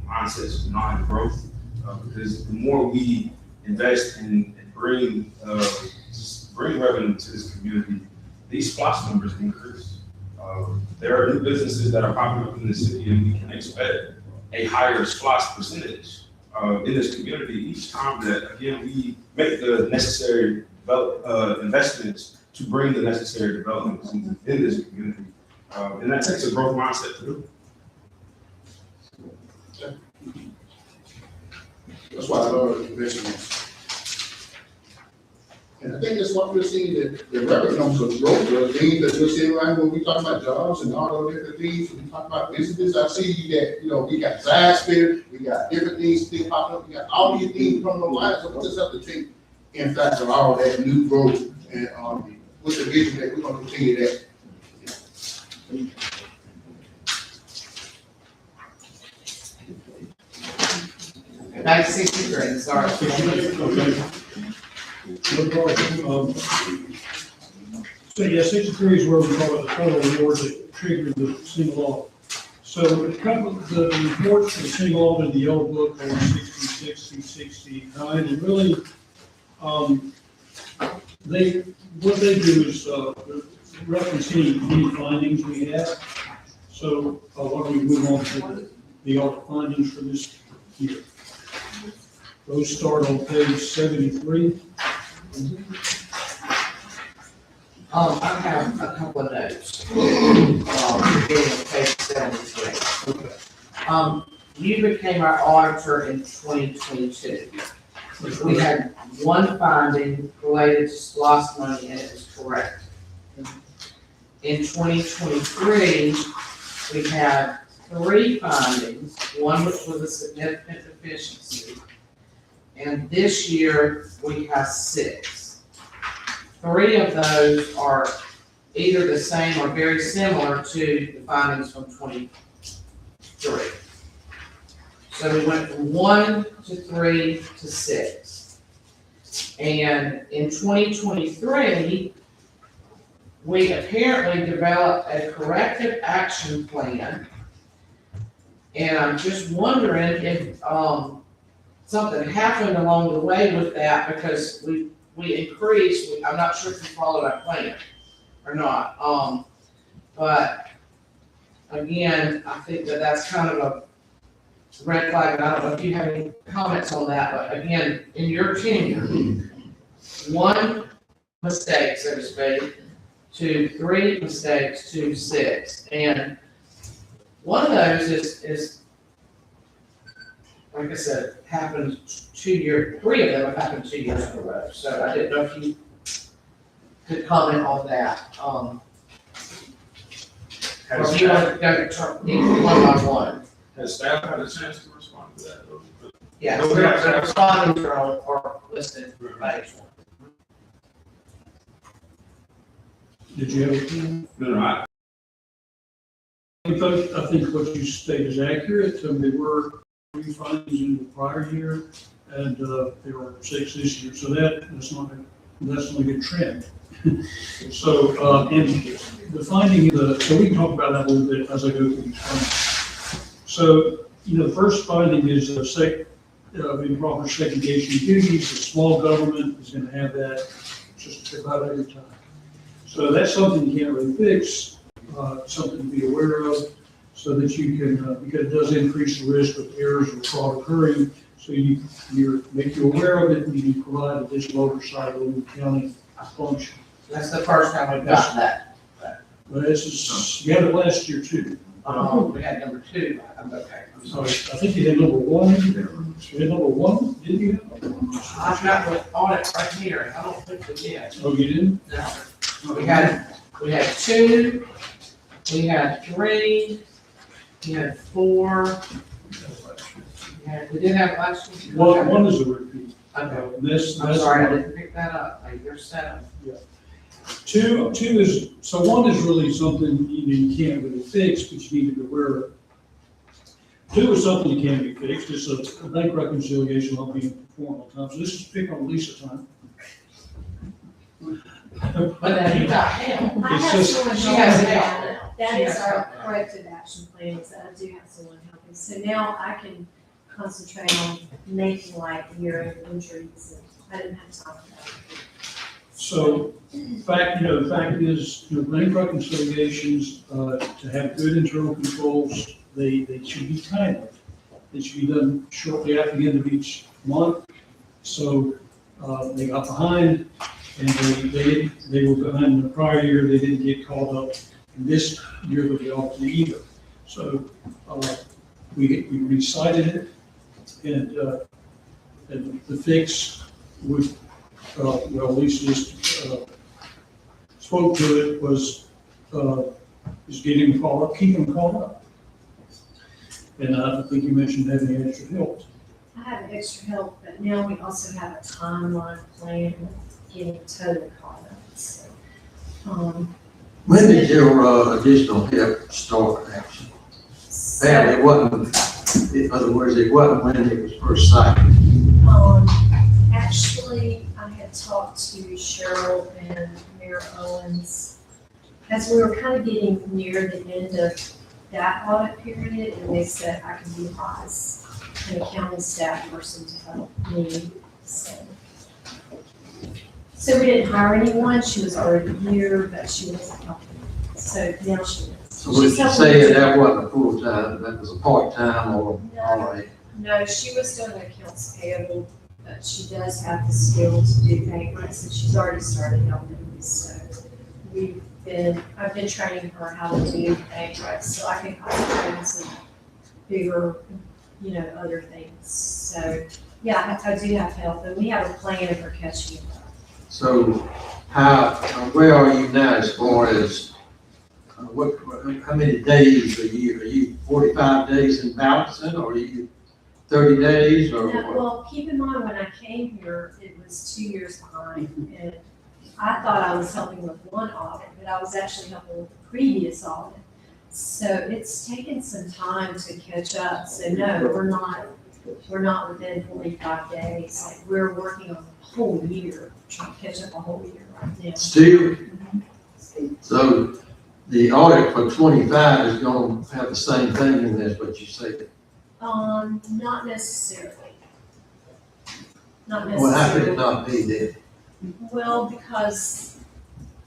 mindsets of non-growth, because the more we invest and bring revenue to this community, these SPOS numbers increase. There are new businesses that are popping up in the city, and we can expect a higher SPOS percentage in this community each time that, again, we make the necessary investments to bring the necessary developments in this community. And that takes a growth mindset to do. That's why I love investments. And I think that's what we're seeing, that the record numbers of growth, the things that we're seeing right when we talk about jobs and all those different things, when we talk about businesses, I see that, we got Zaxby's, we got different things popping up, we got all these things coming online, so we just have to take in fact of all that new growth and, with the vision that we're gonna continue that. 963, sorry. So yeah, 63 is where we call it the total award that triggered the single audit. So it comes, the reports for the single audit in the old book are 66 through 69, and really, what they do is, reference any findings we have. So, why don't we move on to the audit findings for this year? Those start on page 73. I have a couple of notes. Beginning of page 73. You became our auditor in 2022. We had one finding related to SPOS money, and it was correct. In 2023, we had 3 findings, one which was a significant deficiency. And this year, we have 6. 3 of those are either the same or very similar to the findings from 23. So we went from 1 to 3 to 6. And in 2023, we apparently developed a corrective action plan. And I'm just wondering if, something happened along the way with that, because we increased, I'm not sure if you followed our plan or not. But again, I think that that's kind of a red flag, and I don't know if you have any comments on that, but again, in your tenure, 1 mistake, so to speak, to 3 mistakes to 6. And one of those is like I said, happened 2 years, 3 of them have happened 2 years in a row. So I didn't know if you could comment on that. Or if you want to go one by one. Has staff had a chance to respond to that? Yeah, so the responding are listed for page 1. Did you have? No, I think what you state is accurate. There were 3 findings in the prior year, and there were 6 this year. So that's not a good trend. So, and the finding, so we can talk about that a little bit as I go through these findings. So, the first finding is improper segregation of duties. A small government is gonna have that just about every time. So that's something you can't really fix, something to be aware of, so that you can, because it does increase the risk of errors or fraud occurring. So make you aware of it, and you provide additional oversight over the county function. That's the first time we've got that. But you had it last year too. We had number 2, okay, I'm So I sorry. think you had number 1, you had number 1, didn't you? I've got the audit right here, I don't think we did. Oh, you didn't? No. We had 2, we had 3, we had 4. We did have last week. One is a repeat. Okay, This, I'm that's. sorry, I didn't pick that up, there's 7. Two is, so one is really something you can't really fix, but you need to be aware of. 2 is something you can be fixed, it's a bank reconciliation not being performed on time, so this is pick on Lisa time. But then you got him. I It's have just- someone She has helping help. that. That She is has our help. corrective action plan, is that I do have someone helping. So now I can concentrate on making like year-end entries, and I didn't have time for that. So, the fact is, bank reconciliations, to have good internal controls, they should be timely. They should be done shortly after the end of each month. So, they got behind, and they were behind in the prior year, they didn't get called up. And this year, they'll be off either. So, we recited it, and the fix would, Lisa just, spoke to it, was getting them called up, keep them called up. And I think you mentioned having extra help. I have extra help, but now we also have a timeline plan of getting totally caught up, so. When did your additional help start, actually? And it wasn't, in other words, it wasn't when it was first sighted. Actually, I had talked to Cheryl and Mayor Owens, as we were kind of getting near the end of that audit period, and they said I could utilize an accounting staff person to help me, so. So we didn't hire anyone, she was already here, but she wasn't helping, so now she is. So what She's you helping say me. that wasn't a full-time, that was a part-time or, all right. No, she was doing accounts payable, but she does have the skill to do bank recs, and she's already started helping me, so I've been training her how to do bank recs, so I can concentrate on some bigger, other things. So, yeah, I do have help, and we have a plan for catching up. So where are you now as far as, how many days a year? Are you 45 days in balancing, or are you 30 days, or Now, what? well, keep in mind, when I came here, it was 2 years behind, and I thought I was helping with one audit, but I was actually helping with the previous audit. So it's taken some time to catch up, so no, we're not within 45 days, like, we're working on a whole year, trying to catch up a whole year right now. Still? So the audit for 25 is gonna have the same thing in there, is what you said? Not necessarily. Not Well, how could necessarily. it not be then? Well, because,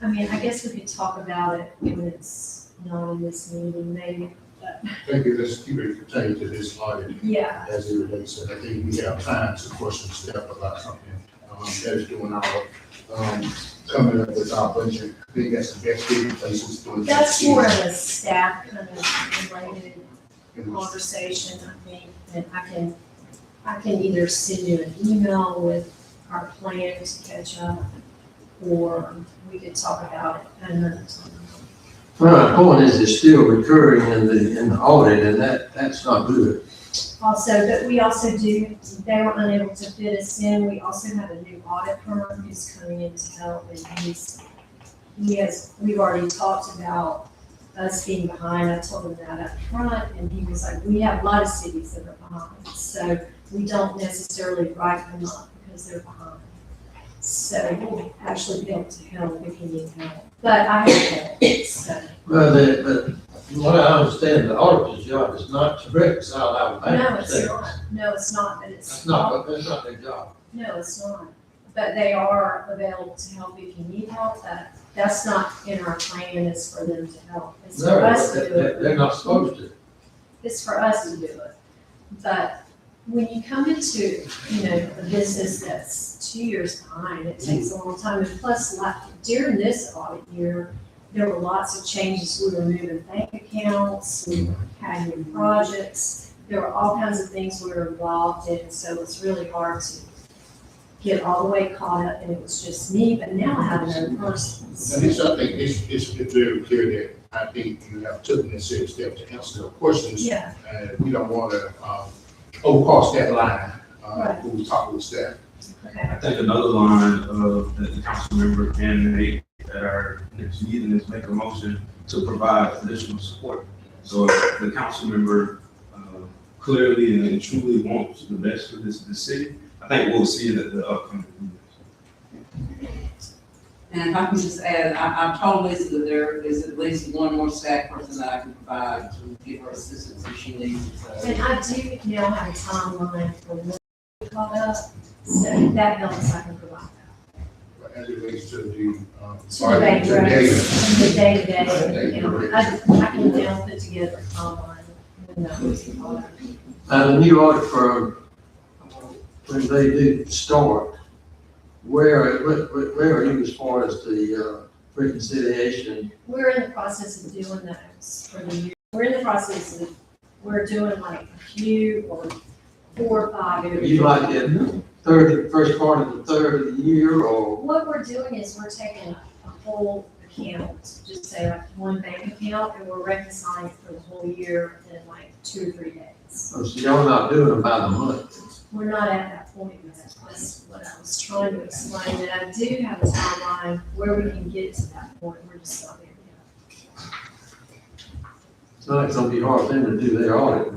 I guess we could talk about it when it's not in this meeting, maybe, but, Thank you, let's keep it contained to this audit yeah. as it relates, and I think we have time to question staff about something, that is doing our, coming up with our budget. I think that's the best thing places doing. That's more of a staff kind of related conversation, I think, and I can either send you an email with our plan to catch up, or we could talk about it another time. Well, my point is, it's still recurring in the audit, and that's not good. Also, but we also do, they were unable to fit us in, we also have a new audit firm who's coming in to help, and we've already talked about us being behind, I told him that up front, and he was like, we have a lot of cities that are behind, so we don't necessarily write them up because they're behind. So we'll actually be able to help if you need help, but I have help, so. Well, but What I understand, the auditor's job is not to reconcile our bank No, it's statements. not. No, it's not, but it's. That's not their job. No, it's not. But they are available to help if you need help. That's not in our plan, it's for them to help. It's for No, us to do it. they're not supposed to. It's for us to do it. But when you come into, a business that's 2 years behind, it takes a long time. And plus, like, during this audit year, there were lots of changes. We were moving bank accounts, we had new projects. There were all kinds of things we were involved in, so it's really hard to get all the way caught up, and it was just me, but now I have another person. And I think it's very clear that I think you have taken the serious step to answer the questions. Yeah, We don't want to, overcross that line, Right. when we talk with staff. okay. I think another line that the council member can make at our next meeting is make a motion to provide additional support. So if the council member clearly and truly wants the best for the city, I think we'll see it at the upcoming meetings. And if I can just add, I've told Lisa that there is at least one more staff person that I can provide to give her assistance if she needs it. So And I do now have a timeline for when we caught up, so if that helps, I can provide that. As it relates to the, To the bank to records, data. the day-to-day, Day-to-day. I can now put together a timeline when those are caught up. And the new audit firm, when they do start, where are you as far as the reconciliation? We're in the process of doing those for the year. We're in the process of, we're doing like a few or 4 or 5 every You year. like in first part of the third of the year, or? What we're doing is we're taking a whole account, just say like one bank account, and we're reconciling it for the whole year in like 2 or 3 days. So y'all not doing them by the month? We're not at that point yet. That's what I was trying to explain, that I do have a timeline where we can get to that point. We're just not there yet. It's not gonna be hard for them to do their audit.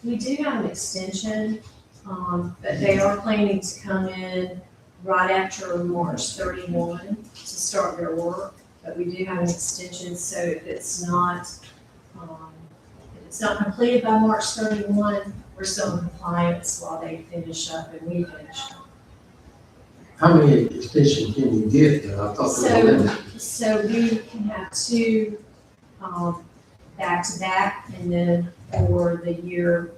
We do have an extension, but they are planning to come in right after March 31 to start their work. But we do have an extension, so if it's not completed by March 31, we're still in compliance while they finish up and we finish up. How many extensions can you get? I thought there was a limit. So we can have 2 back-to-back, and then for the year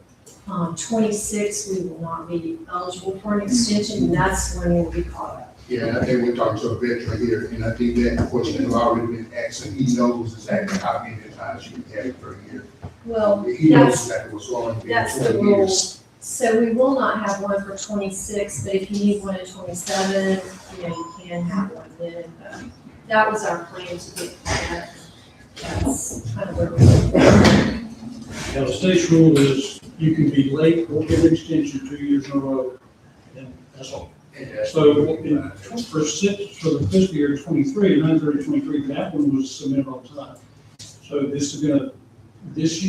26, we will not be eligible for an extension, and that's when we'll be caught up. Yeah, and I think we're talking to a veteran here, and I think that question has already been asked, and he knows exactly how many times you can have it per year. Well, He knows that's, exactly what's going on. that's the rules. So we will not have one for 26, but if you need one in 27, you can have one then. But that was our plan to get that. That's kind of where we're. Now, the state's rule is you can be late or get an extension 2 years in a row, and that's all. So for the fiscal year 23, 9/30/23, that one was submitted on time. So this is gonna, this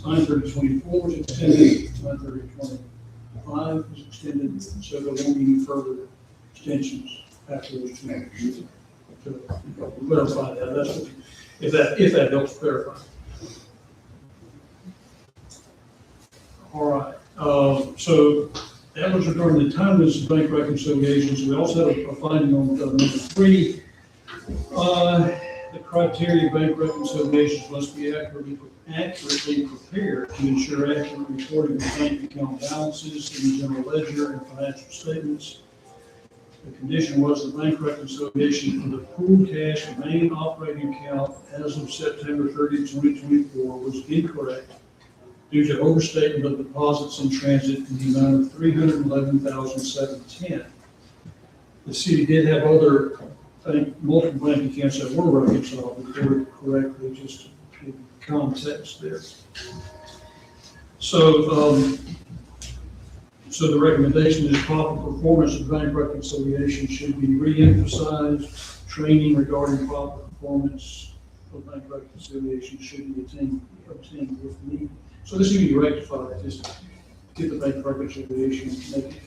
9/30/24 was extended, 9/30/25 was extended, so there won't be any further extensions after those 2 years. To clarify that, that's what, if that helps clarify. All right, so that was regarding the timeliness of bank reconciliations. We also had a finding on number 3. The criteria of bank reconciliations must be accurately prepared to ensure accurate reporting of bank account balances in the general ledger and financial statements. The condition was the bank reconciliation for the pooled cash main operating account as of September 30, 2024 was incorrect due to overstatement of deposits in transit in the amount of $311,710. The city did have other multiple bank accounts that were reconciled, reported correctly, just to give context there. So the recommendation is proper performance of bank reconciliation should be re-emphasized. Training regarding proper performance of bank reconciliation should be obtained with need. So this can be rectified, just get the bank reconciliation,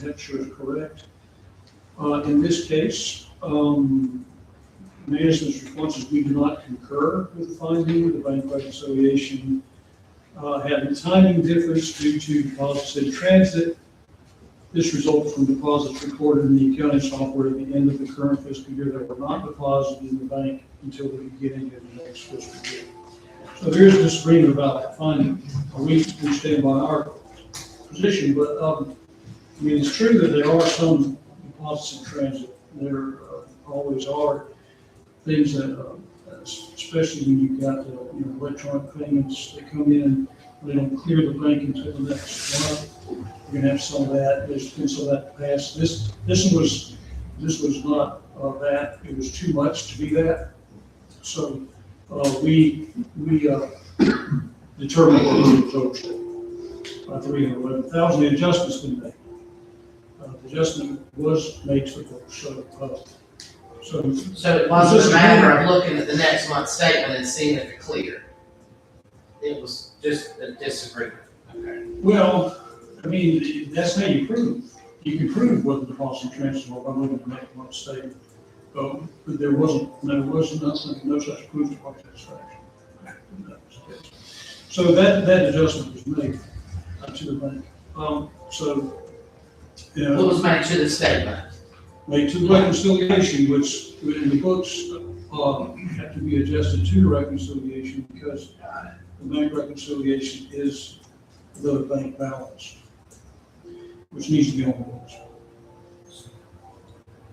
make sure it's correct. In this case, Management's response is we do not concur with the finding. The bank reconciliation had a timing difference due to deposits in transit. This results from deposits recorded in the accounting software at the end of the current fiscal year that were not deposited in the bank until the beginning of the next fiscal year. So there is a disagreement about that finding. We stand by our position, but, I mean, it's true that there are some deposits in transit. There always are things that, especially when you've got, electronic payments that come in, they don't clear the bank until the next month. You're gonna have some of that. There's been some of that past. This was not that. It was too much to be that. So, we determined what was approached by 311,000. The adjustment's been made. The adjustment was made to the books. So it wasn't a matter of looking at the next month's statement and seeing if it cleared. It was just a disagreement. Okay. well, I mean, that's how you prove. You can prove what the deposit transfer or by looking at the next month's statement. But there wasn't no such proof to our satisfaction. So that adjustment was made to the bank. What was made to the statement? Made to the reconciliation, which in the books have to be adjusted to the reconciliation because the bank reconciliation is the bank balance, which needs to be on the books.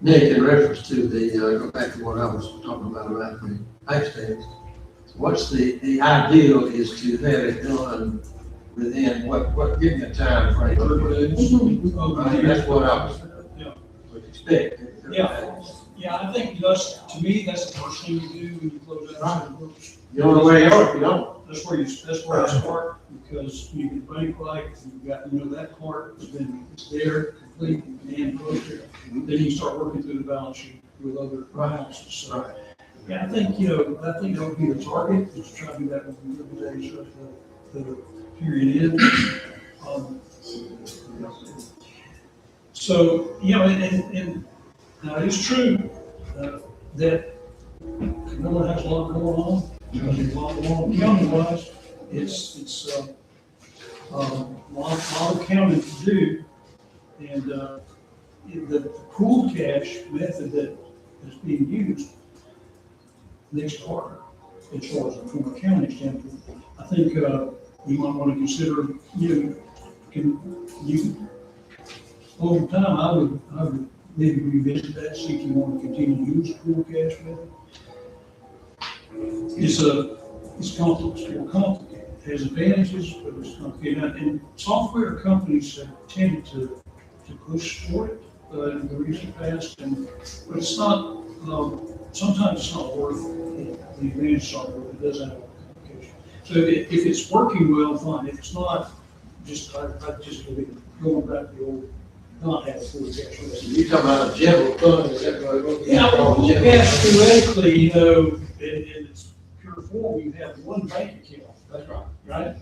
Nick, in reference to the, go back to what I was talking about the bank statements. What's the ideal is to have it done within what, give me a time frame. 30 days. Right, that's what I Yeah. would expect. Yeah, I think to me, that's the first thing you do when you close out the books. The only way you are if you don't. That's where I start, because you can bank like, you've got, that part has been there, complete, and closure. Then you start working through the balance sheet with other balances. So, yeah, I think that would be the target, is to try to do that within the days of the period end. So, and it's true that Camilla has a lot going on. There's a lot going on county-wise. It's a lot of counting to do. And the pooled cash method that is being used makes it harder as far as from a county standpoint. I think you might want to consider, over time, I would maybe revisit that, see if you want to continue to use the pool cash method. It's complex, it's more complicated. It has advantages, but it's complicated. And software companies have tended to push for it in the recent past, but it's not, sometimes it's not worth the advantage software. It does have a complication. So if it's working well, fine. If it's not, I just going back to the old, not have a full cash method. You talking about a general fund, is that what? Yeah, well, yes, theoretically, in its pure form, you have one bank account. That's right. Right?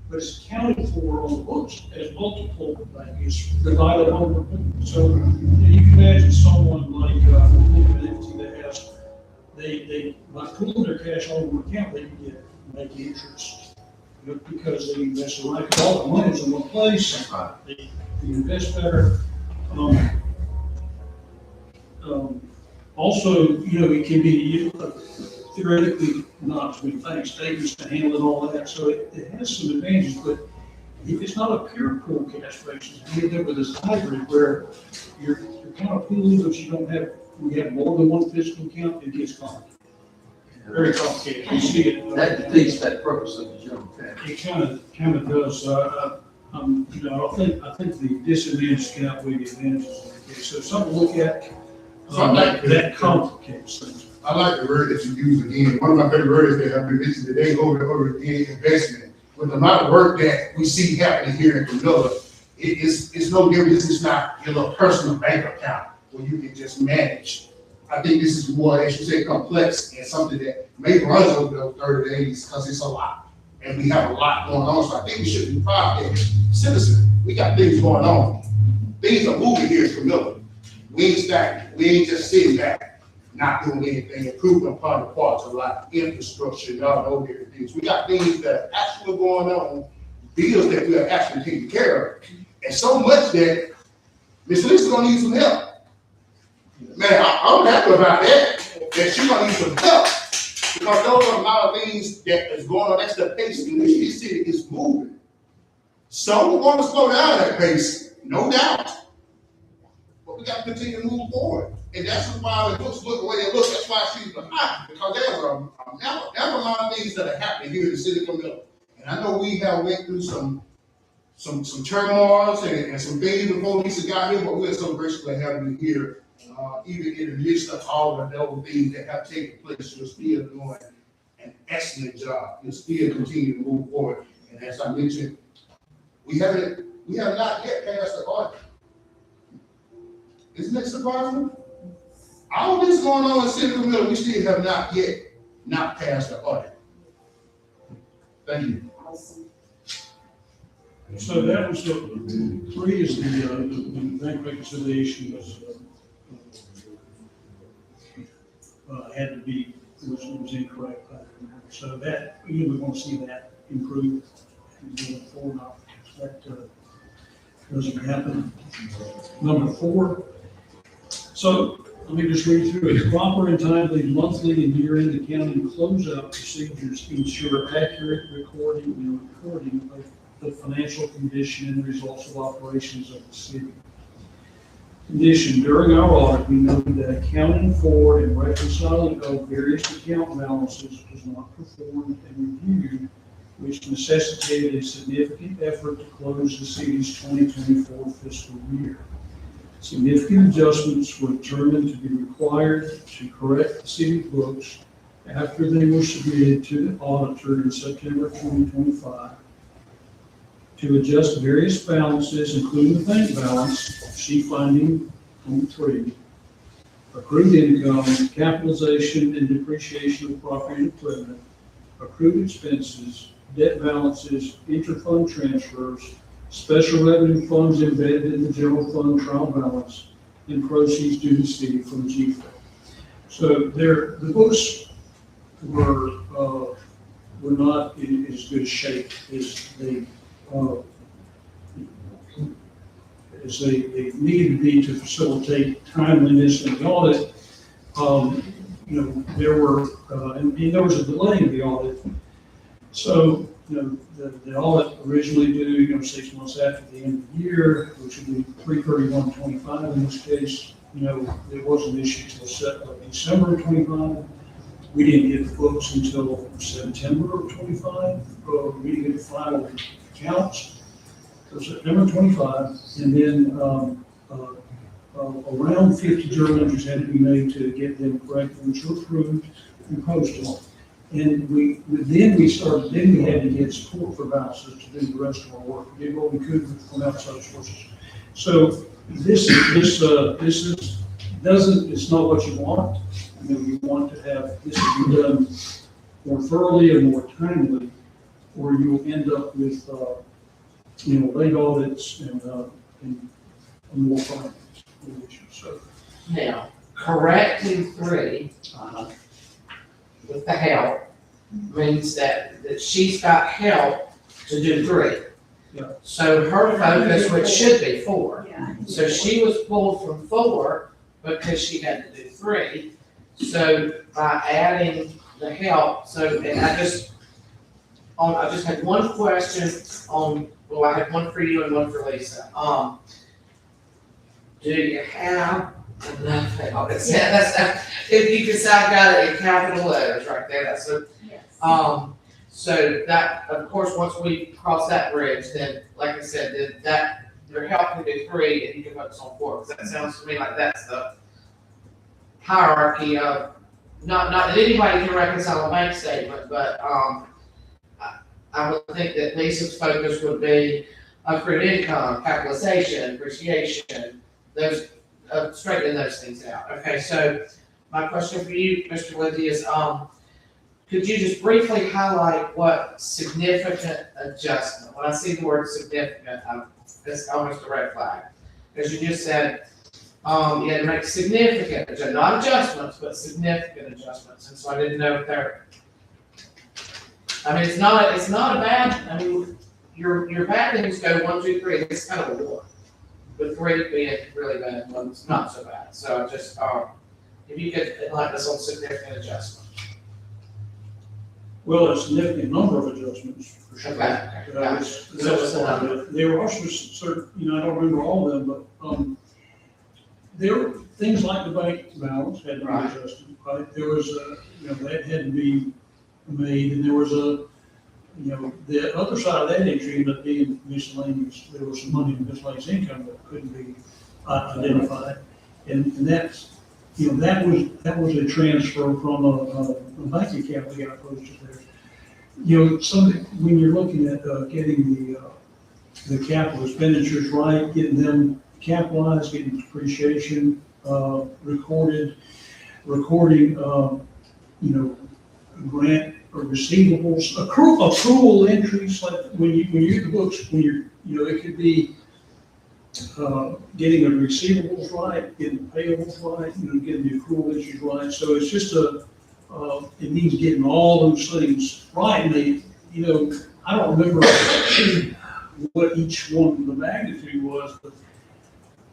But it's accounted for on the books as multiple banks, divided over. So you can imagine someone like an entity that has, they by pulling their cash over an account, they can make interest. Because they invest the right, all the money's in one place, they invest better. Also, it can be theoretically not with bank statements to handle and all that, so it has some advantages, but if it's not a pure pool cash basis, you end up with this hybrid where you're kind of pooling, but we have more than one fiscal account, it gets complicated. Very complicated. You see it. That defeats that purpose of the general cash. It kind of does. I think the disadvantages can outweigh the advantages in the case. So something to look at that complicates things. I like the word that you use again. One of my favorite words that have been mentioned today over again, investment. With the amount of work that we see happening here in Camilla, it's no different. This is not your little personal bank account where you can just manage. I think this is more, as you say, complex and something that may run over those 30 days because it's a lot. And we have a lot going on. So I think we should be proud as citizens. We got things going on. Things are moving here in Camilla. We ain't stagnant. We ain't just sitting back. not doing anything, improving upon the parts of like infrastructure and all those different things. We got things that are actually going on, bills that we are actually taking care of. And so much that Ms. Lisa's gonna need some help. Man, I'm happy about that she's gonna need some help. Because those are a lot of things that is going on, that's the pace in which this city is moving. Some will want to slow down that pace, no doubt. But we got to continue to move forward. And that's why the books look the way they look. That's why she's behind. Because there's a lot of things that are happening here in the city of Camilla. And I know we have went through some turmoils and some things before Lisa got here, but we're so grateful to have you here. Even in the midst of all of those things that have taken place, you're still doing an excellent job. You're still continuing to move forward. And as I mentioned, we have not yet passed the audit. Isn't that surprising? All this going on in Central Middle, we still have not yet not passed the audit. Thank you. So that was, 3 is the bank reconciliation was, had to be, was incorrect. So that, we want to see that improve and going forward. That doesn't happen. Number 4, so let me just read through it. Proper and timely monthly and year-end accounting closeout procedures ensure accurate recording of the financial condition and results of operations of the city. Condition, during our audit, we noted that accounting for and reconciling of various account balances was not performed and reviewed, which necessitated a significant effort to close the city's 2024 fiscal year. Significant adjustments were determined to be required to correct the city books after they were submitted to the auditor in September 2025. To adjust various balances, including the bank balance, see finding 3, accrued income, capitalization and depreciation of property and equipment, accrued expenses, debt balances, interfund transfers, special revenue funds embedded in the general fund trial balance, and proceeds due to the city from GFA. So the books were not in as good shape as they needed to be to facilitate timeliness in the audit. There were, and there was a delay in the audit. So, the audit originally due, 6 months after the end of the year, which would be 3/31/25 in this case, it wasn't issued until December of 25. We didn't get the books until September of 25. We didn't get the final accounts for September 25, and then around 50 journal entries had to be made to get them corrected, which were approved and posted. And we had to get support for balances to do the rest of our work. We did what we could from outside sources. So it's not what you want. You want to have this to be done more thoroughly and more timely, or you'll end up with late audits and more finance issues. So Now, correcting 3 with the help means that she's got help to do 3. Yeah. So her focus, which should be 4. Yeah. So she was pulled from 4 because she had to do 3. So by adding the help, and I just had one question I had one for you and one for Lisa. Do you have enough help? If you can say I've got it in capital letters right there, that's so. Yes. So that, of course, once we cross that bridge, then, like I said, that your help can do 3 and you can focus on 4. Because that sounds to me like that's the hierarchy of, not that anybody can reconcile a bank statement, but I would think that Lisa's focus would be accrued income, capitalization, depreciation, those, straightening those things out. Okay, so my question for you, Mr. Lindsay, is could you just briefly highlight what significant adjustment, when I see the word significant, it's almost a red flag. Because you just said you had to make significant, not adjustments, but significant adjustments, and so I didn't know if there. I mean, it's not a bad, I mean, your bad things go 1, 2, 3, it's kind of a war. With 3 being really bad, one's not so bad, so just, if you could enlighten us on significant adjustments. Well, a significant number of adjustments, for sure. Okay. That's part of it. There were also certain, I don't remember all of them, but, there were things like the bank balance had to be Right. adjusted, right? There was that had to be made, and there was the other side of that entry ended up being miscellaneous. There was some money in miscellaneous income that couldn't be identified. And that's, that was a transfer from a bank account we got posted there. When you're looking at getting the capital expenditures right, getting them capitalized, getting depreciation recording, grant or receivables, accrual entries, like when you get the books, it could be getting the receivables right, getting the payables right, getting the accrual issues right. So it's just it means getting all those things right. And I don't remember what each one, the magnitude was, but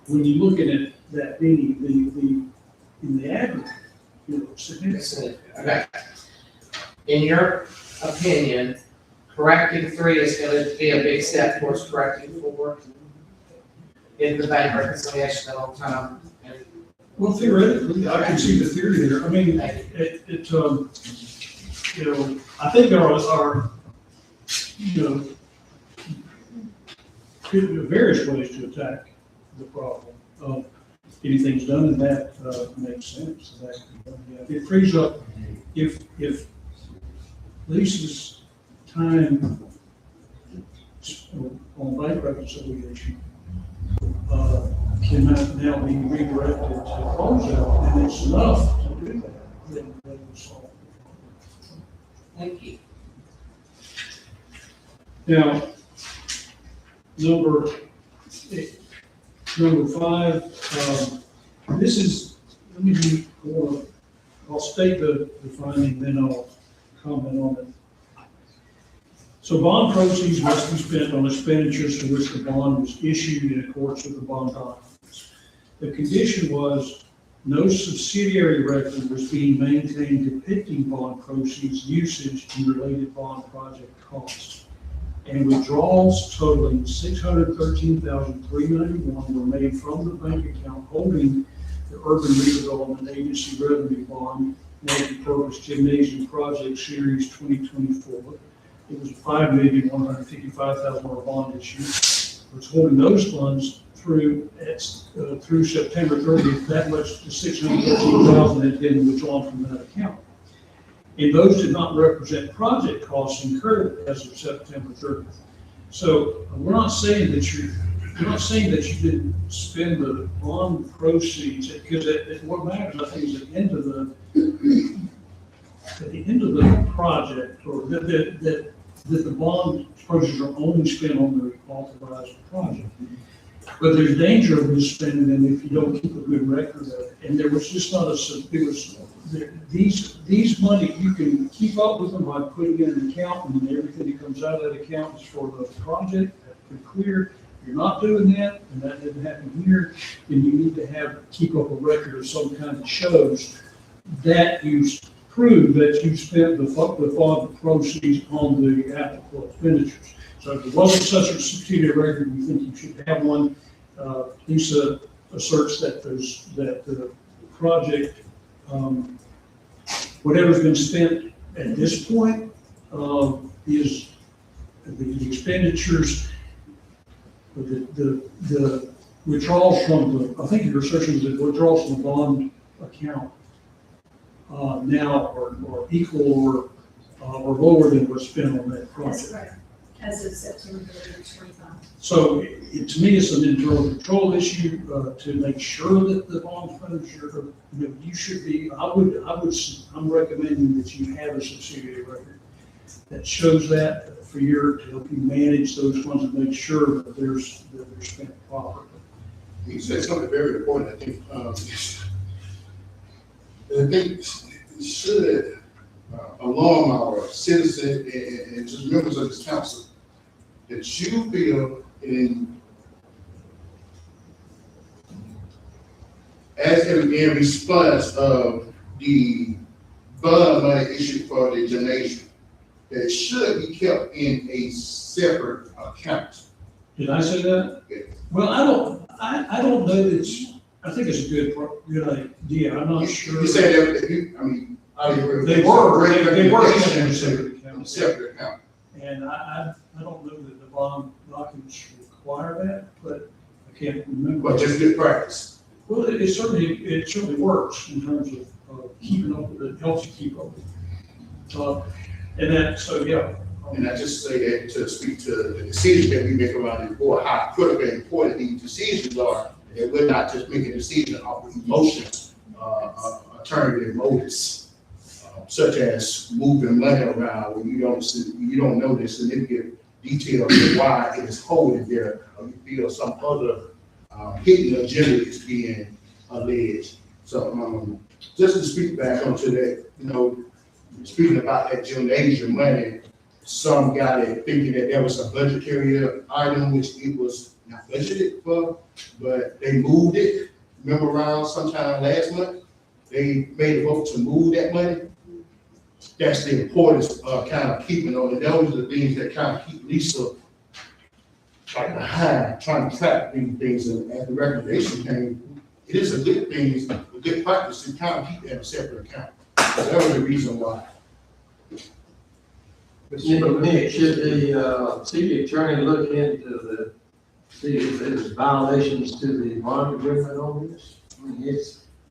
when you look at it, that being in the aggregate, significant. Okay. In your opinion, correcting 3 is gonna be a big step towards correcting 4? In the bank reconciliation at all time? Well, theoretically, I can see the theory there. I mean, I think there are various ways to attack the problem. Anything's done, and that makes sense. It frees up, if Lisa's time on bank reconciliation can now be redirected to closeout, and it's enough to do that, then they will solve it. Thank you. Now, number 5, this is, I'll state the finding, then I'll comment on it. So bond proceeds must be spent on expenditures for which the bond was issued in accordance with the bond documents. The condition was no subsidiary record was being maintained depicting bond proceeds usage and related bond project costs. And withdrawals totaling $613,391 were made from the bank account holding the Urban Redevelopment Agency Revenue Bond, Multi-Purpose Gymnasium Project Series 2024. It was a $5,155,000 bond issue. Was holding those funds through September 30th. That much, the $613,000 had been withdrawn from that account. And those did not represent project costs incurred as of September 30th. So we're not saying that you didn't spend the bond proceeds, because what matters, I think, is at the end of the project, or that the bond proceeds are only spent on the authorized project. But there's danger of misspending them if you don't keep a good record of it. And there was just not these money, you can keep up with them by putting in an account, and then everything that comes out of that account is for the project. That's pretty clear. If you're not doing that, and that didn't happen here, then you need to keep up a record of some kind that shows that you prove that you spent the fund proceeds on the applicable expenditures. So if there wasn't such a subsidiary record, we think you should have one. Lisa asserts that the project, whatever's been spent at this point, is the expenditures, the withdrawals from I think your assertion is that withdrawals from the bond account now are equal or lower than what's spent on that project. That's right, as of September 25. So to me, it's an internal control issue to make sure that the bond expenditure, you should be, I'm recommending that you have a subsidiary record that shows that to help you manage those funds and make sure that they're spent properly. You said something very important, I think, I think should alarm our citizens and just members of this council that you feel in response of the bond money issued for the gymnasium, that it should be kept in a separate account. Did I say that? Yeah. Well, I don't know that I think it's a good idea, I'm not sure. You said that you, I mean, They were in a separate in a account. separate account. And I don't know that the bond documents require that, but I can't remember. But just good practice. Well, it certainly works in terms of keeping up with it, helps you keep up with it. And that, so, yeah. And I just say that to speak to the decisions that we make around the board, how critical and important these decisions are, that we're not just making decisions off of emotions, alternative motives, such as moving money around when you don't know the significant details of why it is holding there, or you feel some other hidden agenda is being alleged. So, just to speak back onto that, speaking about that gymnasium money, some got it thinking that there was a budgetary item, which it was not budgeted for, but they moved it. Remember around sometime last month, they made a vote to move that money. That's the importance of kind of keeping on, and those are the things that kind of keep Lisa like behind, trying to track these things, and as the recommendation came, it is a good thing, a good practice to kind of keep that in a separate account. So that was the reason why. Should the city attorney look into see if there's violations to the bond agreement on this? I mean,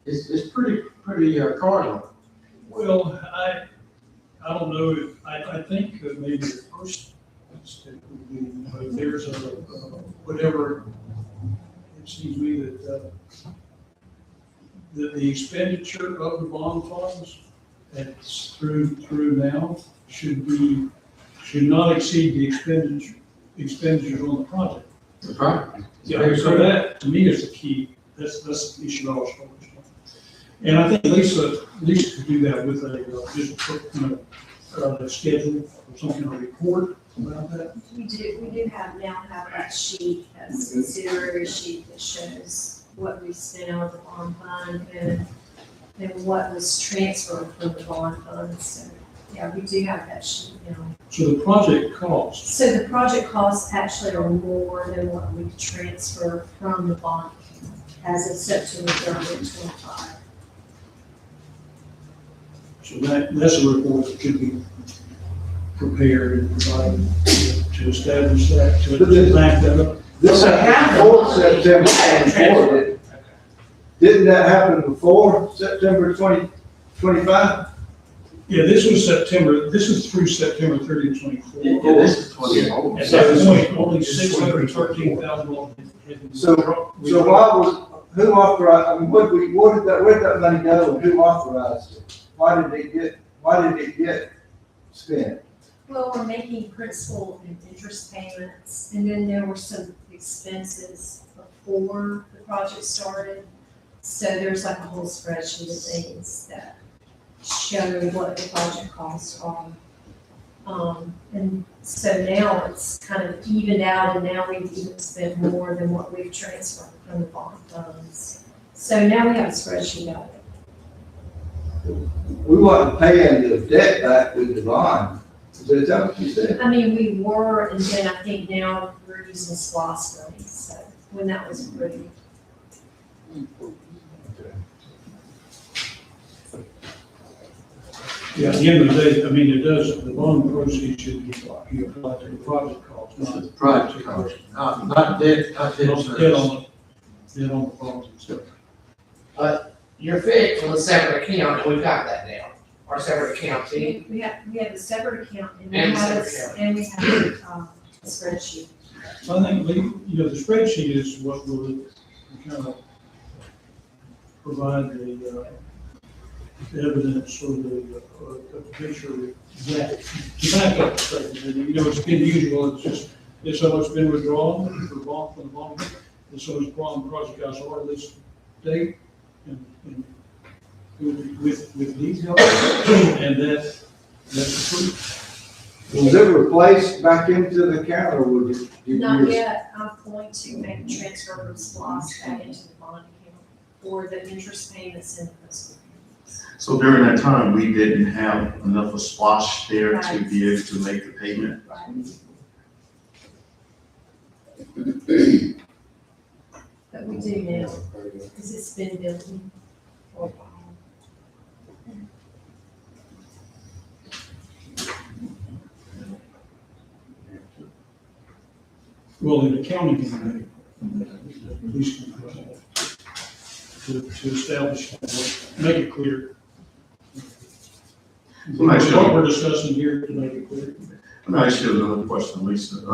it's pretty cardinal. Well, I don't know, if I think that maybe the first step would be, if there's whatever, it seems to me that the expenditure of the bond funds that's through now should not exceed the expenditures on the project. Right. Yeah, so that, to me, is the key, that's the issue I was focused on. And I think Lisa could do that with a schedule or something, a report about that. We do have that sheet, that's a considerable sheet that shows what we spent on the bond fund and what was transferred from the bond fund. So, yeah, we do have that sheet now. So the project costs, So the project costs actually are more than what we transfer from the bond as of September 30th, 25. so that's a report that could be prepared and provided to establish that, to back that up. This happened before September 24. Didn't that happen before September 2025? Yeah, this was through September 30th, 24. Yeah, this is 24. At that point, only $613,000 had been. So who authorized, I mean, where did that money go and who authorized it? Why did it get spent? Well, we're making principal and interest payments, and then there were some expenses before the project started. So there's like a whole spreadsheet of things that show what the project costs are. And so now it's kind of evened out, and now we've even spent more than what we've transferred from the bond funds. So now we have a spreadsheet of it. We wasn't paying the debt back with the bond. Is that what you said? I mean, we were, and then I think now we're using SLOSS money, so when that was approved. Yeah, at the end of the day, I mean, the bond proceeds should be applied to the project cost, not. Project cost, not debt, Debt on the bonds itself. You're fixed with a separate account, and we've got that now, our separate account team. We have a separate account, and we And have separate account. and we have a spreadsheet. So I think, the spreadsheet is what will kind of provide the evidence or the picture that, to back up the statement. And, it's been usual, it's how much been withdrawn from the bond. and so his problem project guys are this date and with detail, and that's approved. Was it replaced back into the account, or would it? did Not you- yet, I'm going to make a transfer from SPOS back into the bond account for the interest payments and the principal payments. So during that time, we didn't have enough of splosh there to Right. be able to make the payment. But we do now, because it's been building for a while. Well, the accounting can make, at least to establish, make it clear. Well, nice job. What we're discussing here to make it clear. Let me ask you another question, Lisa.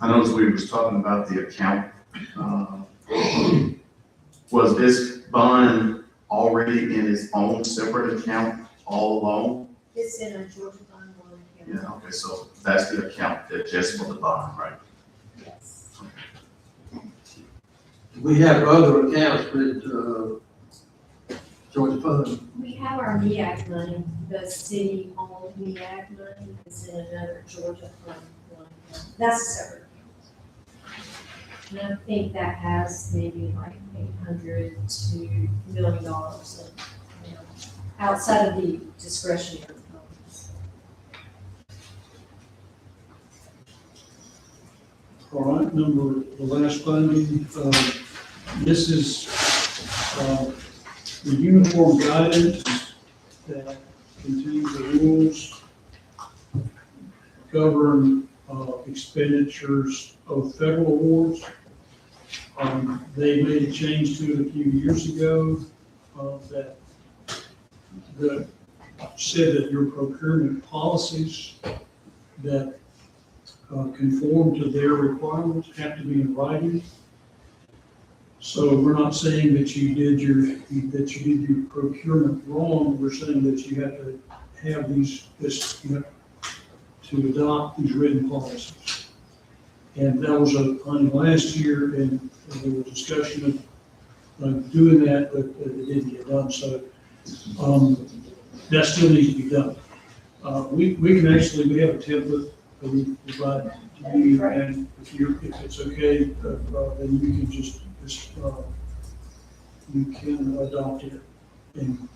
I noticed we was talking about the account. Was this bond already in its own separate account all along? It's in a Georgia bond account. Yeah, okay, so that's the account that just for the bond, right? Yes. We have other accounts with, Georgia Fund. We have our MEAC money, the city-owned MEAC money is in another Georgia fund. Account. That's a separate account. And I think that has maybe like $800 to $1 million of, outside of the discretionary funds. All right, the last funding, this is, the uniform guidance that contains the rules govern, expenditures of federal awards. They made a change to it a few years ago, that said that your procurement policies that conform to their requirements have to be in writing. So we're not saying that you did your procurement wrong, we're saying that you have to have you have to adopt these written policies. And that was on last year, and there was discussion of doing that, but it didn't get done, so, that still needs to be done. We can actually, we have a template that we provide to you, and if it's okay, then you can just you can adopt it and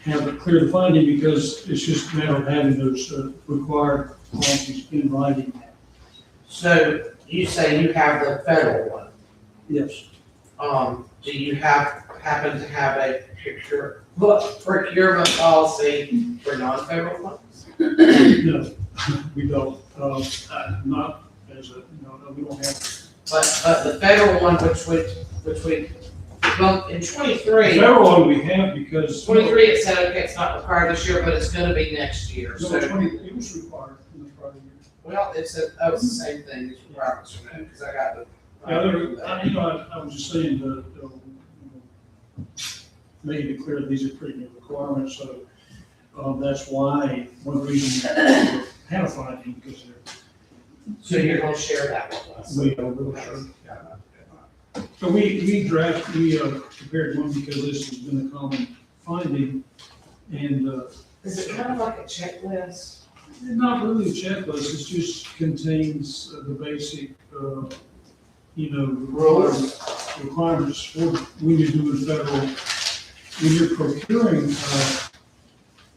have it clear the finding, because it's just a matter of having those required policies in writing. So you say you have the federal one. Yes. Do you happen to have a procurement policy for non-federal funds? No, we don't, not as a, no, we don't have. But the federal one, which we, well, in The 23, federal one we have because. 23, it said, okay, it's not required this year, but it's gonna be next year, No, so. it was required in the prior year. Well, it's the same thing, it's requirements from that, because I got the. Yeah, I was just saying that, making it clear that these are pretty new requirements, so, that's why, one reason we have a finding, because So you're gonna share that with us? we are really sure. So we prepared one because this has been a common finding, and, Is it kind of like a checklist? not really a checklist, it just contains the basic, requirements for when you're doing federal, when you're procuring,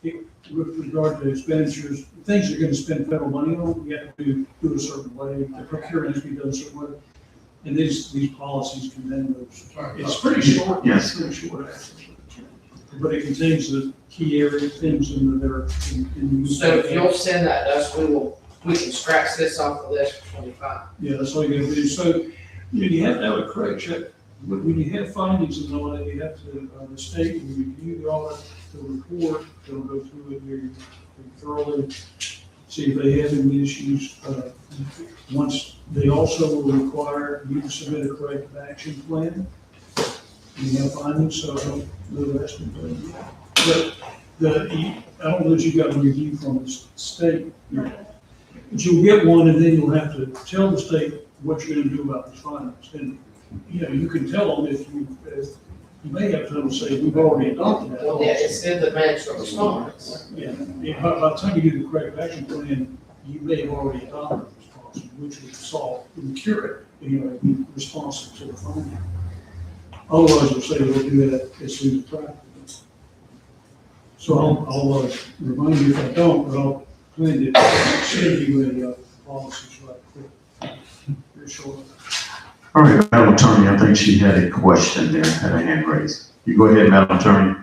with regard to expenditures, things you're gonna spend federal money on, you have to do it a certain way, the procurement has to be done a certain way. And these policies contain those. It's pretty short. Yes. It's pretty short, actually. But it contains the key area, things in there. So if you'll send that to us, we can scratch this off the list for 25. Yeah, that's all you gotta do. So, you have to have a correct check. But when you have findings and all that, you have to, the state will review the audit, the report, they'll go through it very thoroughly, see if they have any issues. Once, they also will require you to submit a corrective action plan. You have findings, so the rest of it. But I don't know if you got a review from the state. But you'll get one, and then you'll have to tell the state what you're gonna do about this finance. And, you know, you can tell them if you may have to say, we've already adopted that. Yeah, it's in the natural response. Yeah, by the time you do the corrective action plan, you may have already adopted the response, which would solve, would cure it, you know, be responsive to the finding. Otherwise, we'll say we'll do that as soon as practical. So I'll remind you if I don't, but I'll plan to send you a policy right quick, very short. All right, Madam Attorney, I think she had a question there, had a hand raised. You go ahead, Madam Attorney.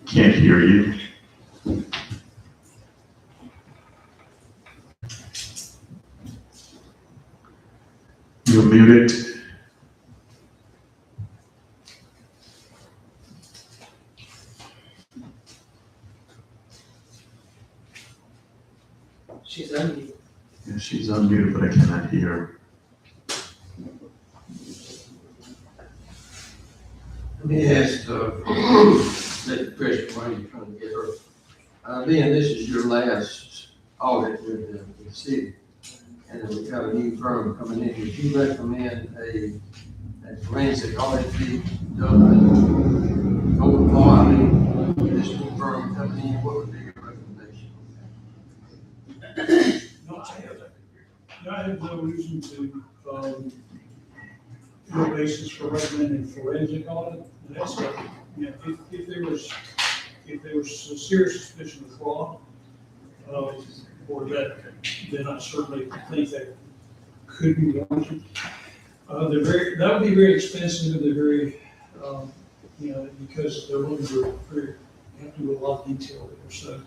Can't hear you. You're muted. She's unmuted. Yeah, she's unmuted, but I cannot hear her. Let me ask, that question, why are you trying to get her? Being this is your last audit with the city, and we got a new firm coming in, would you recommend a forensic audit be done? Go to law, I mean, this new firm coming in, what would be your recommendation? I have no reason to, no basis for recommending forensic audit. That's, you know, if there was a serious suspicion of fraud, or that, then I certainly think that could be warranted. That would be very expensive, and they're very, you know, because they're looking for very, you have to do a lot of detail there, so.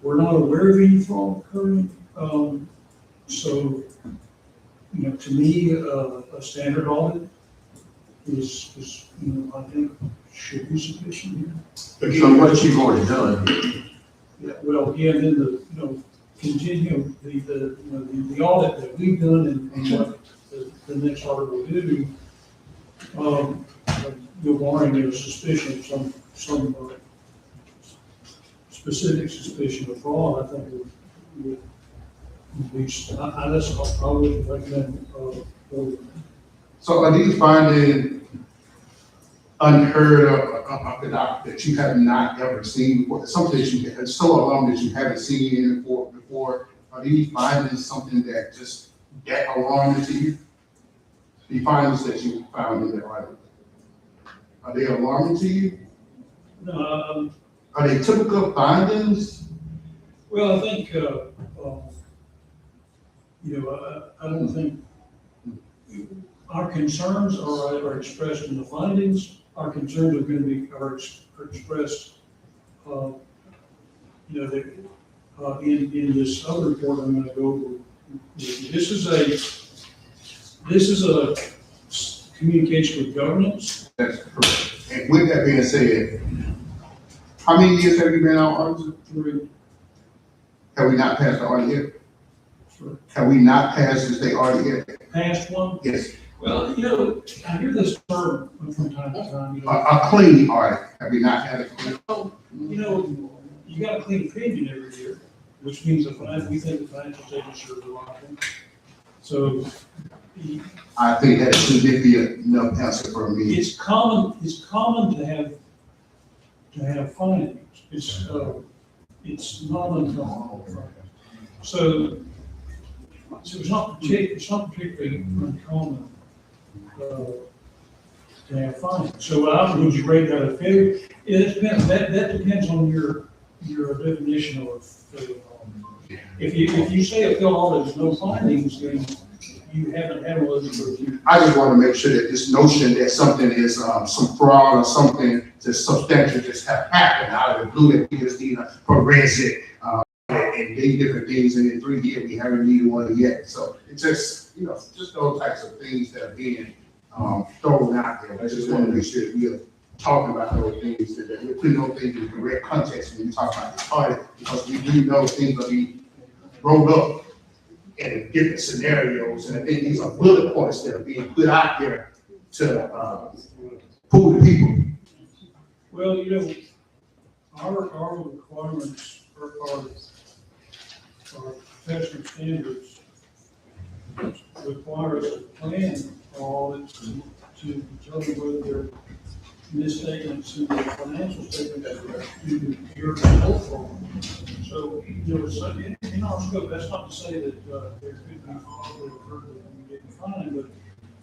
We're not aware of any fraud occurring, so, you know, to me, a standard audit is, you know, I think should be sufficient here. So what you've already done? Yeah, well, again, then the, you know, continue, the audit that we've done and what the next audit will do, you're warning there's suspicion of some specific suspicion of fraud, I think would be, that's I would recommend, So are these findings unheard of that you have not ever seen before? Something that you, it's so alarming that you haven't seen before. Are these findings something that just that alarming to you? The findings that you found in the audit, are they alarming to you? Are they typical findings? well, I think, you know, I don't think our concerns are expressed in the findings. Our concerns are going to be, are expressed, you know, that, in this other report I'm going to go over. This is a communication with governance. That's correct. And with that being said, how many years have you been on auditor? 3. Have we not passed the audit yet? Sure. Have we not passed the state audit yet? Past one? Yes. Well, you know, I hear this term from time to time, you know. A clean audit. Have we not had a clean? You know, you got a clean opinion every year, which means we think the financial statements are reliable. So I think that should be enough answer for me. it's common to have findings. It's not uncommon. So it's not particularly uncommon to have findings. So would you rate that a failure? It depends, that depends on your definition of failure. If you say a failed audit is no findings, then you haven't had one of those reviews. I just want to make sure that this notion that something is some fraud or something that's substantial just have happened out of the blue, that we just need a forensic and do different things, and in 3 years we haven't needed one yet. So it's just, you know, just those types of things that are being thrown out there. I just want to make sure that we are talking about those things, that we're putting those things in the correct context when we talk about this audit, because we do know things will be rolled up in different scenarios, and I think these are bullet points that are being put out there to Who the people? Well, you know, our requirements are professional standards require us to plan for audits to determine whether there misstatements in the financial statement that are due to your fault. So, you know, so in our scope, that's not to say that, there could be fraud that occurred that we didn't find, but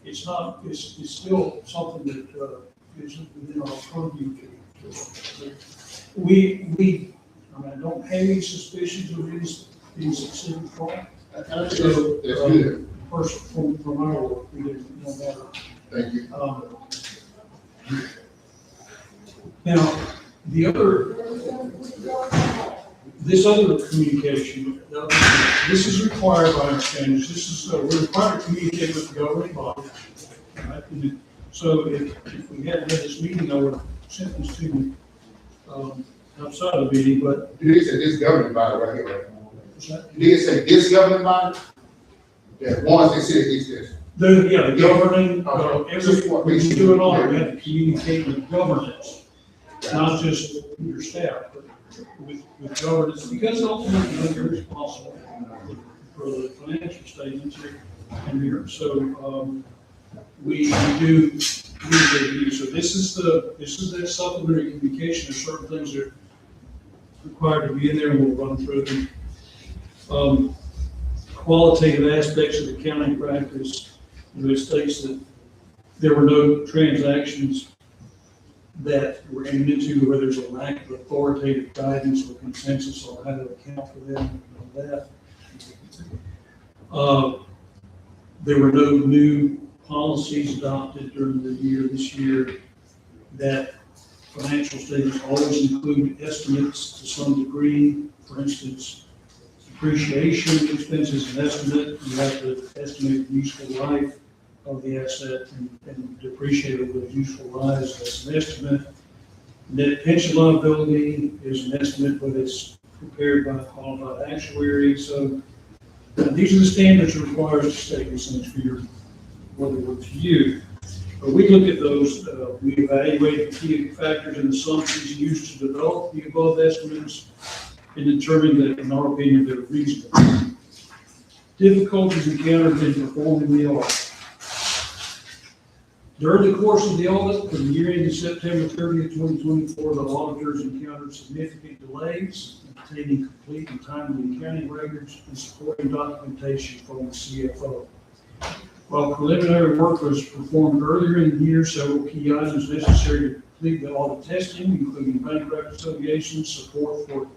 it's not, it's still something that, is within our purview to. We, I mean, I don't have any suspicions of any specific fraud. That's good. First, from our work, we didn't know that. Thank you. Now, this other communication, this is required by our standards. This is, we're required to communicate with the governing body. Right? So if we hadn't had this meeting, I would have sent this to you, outside of the meeting, but. You did say this governing body right here, right? What's that? You did say this governing body? That ones that said it's this. The governing, Just what we we should do it all, do. we have to communicate with governance, not just your staff, but with governance, because ultimately you're responsible for the financial statements here and here. So, we do communicate with you. So this is that supplementary communication. There's certain things that are required to be in there, and we'll run through them. Qualitative aspects of the accounting practice, it states that there were no transactions that were entered into where there's a lack of authoritative guidance or consensus on how to account for them and all that. There were no new policies adopted during the year this year. That financial statements always include estimates to some degree. For instance, depreciation expenses an estimate. You have to estimate the useful life of the asset and depreciate over those useful lives. That's an estimate. Net pension liability is an estimate, but it's prepared by a qualified actuary. So these are the standards required to state these things for your, whether it works for you. But we look at those, we evaluate the key factors and assumptions used to develop the above estimates and determine that, in our opinion, they're reasonable. Difficulties encountered in performing the audit. During the course of the audit for the year ending September 30th, 2024, the auditors encountered significant delays in obtaining complete and timely accounting records and supporting documentation from the CFO. While preliminary work was performed earlier in the year, several key items necessary to complete the audit testing, including bank reconciliations, support for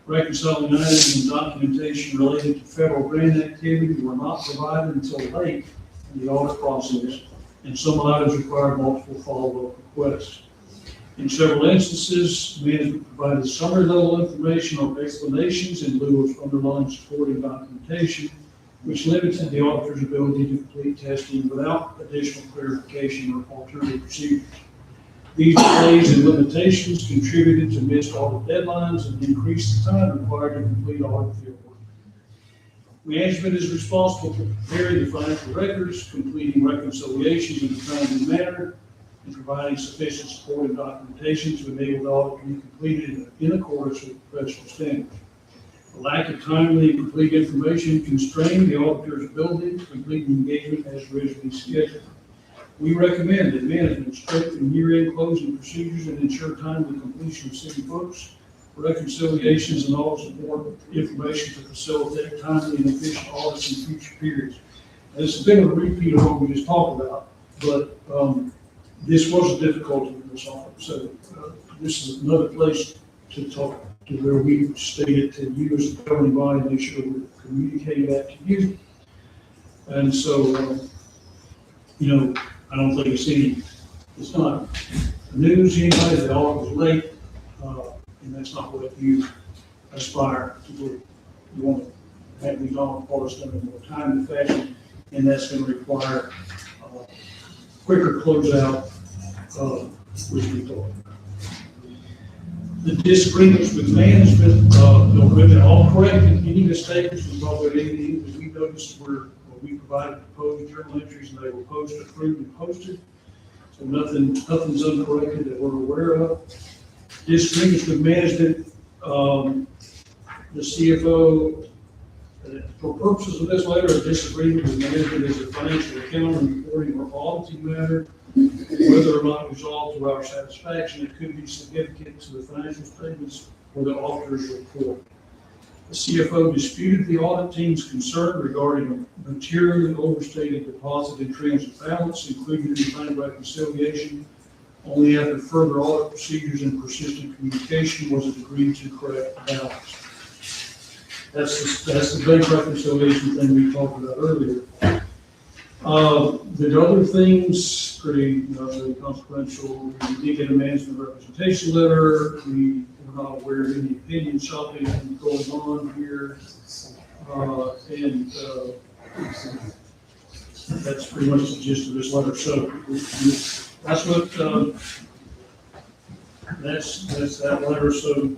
reconciling items and documentation related to federal grant activity, were not provided until late in the audit process, and some items required multiple follow-up requests. In several instances, management provided summary level information or explanations in lieu of underlying supporting documentation, which limited the auditor's ability to complete testing without additional clarification or alternative procedures. These delays and limitations contributed to missed audit deadlines and increased the time required to complete audit field work. Management is responsible for preparing the financial records, completing reconciliations in a timely manner, and providing sufficient support and documentation to enable the audit to be completed in accordance with professional standards. The lack of timely and complete information constrained the auditor's ability to complete the engagement as originally scheduled. We recommend that management strengthen year-end closing procedures and ensure timely completion of city books, reconciliations, and all support information to facilitate timely and efficient audits in future periods. And this has been a repeat of what we just talked about, but this was a difficulty in this audit. So this is another place to talk to where we stated to you as the governing body, make sure we communicate that to you. And so, I don't think it's not news to anybody that all was late, and that's not what you aspire to do. You want to have these audit reports done in a more timely fashion, and that's going to require quicker closeout, which we thought. The disagreements with management, they've been all corrected. Any mistakes involved with anything that we noticed we provided proposed journal entries, and they were approved and posted. So nothing's uncorrected that we're aware of. Disagreements with management, the CFO, for purposes of this letter, a disagreement with management is a financial accounting, reporting, or auditing matter. Whether or not resolved to our satisfaction, it could be significant to the financial statements or the auditor's report. The CFO disputed the audit team's concern regarding a materially overstated deposit in transit balance included in the fund reconciliation. Only after further audit procedures and persistent communication was it agreed to correct the balance. That's the bank reconciliation thing we talked about earlier. The other things, pretty consequential. We did get a management representation letter. We were not aware of any opinion shopping going on here. And that's pretty much the gist of this letter. So that's what, that's that letter. So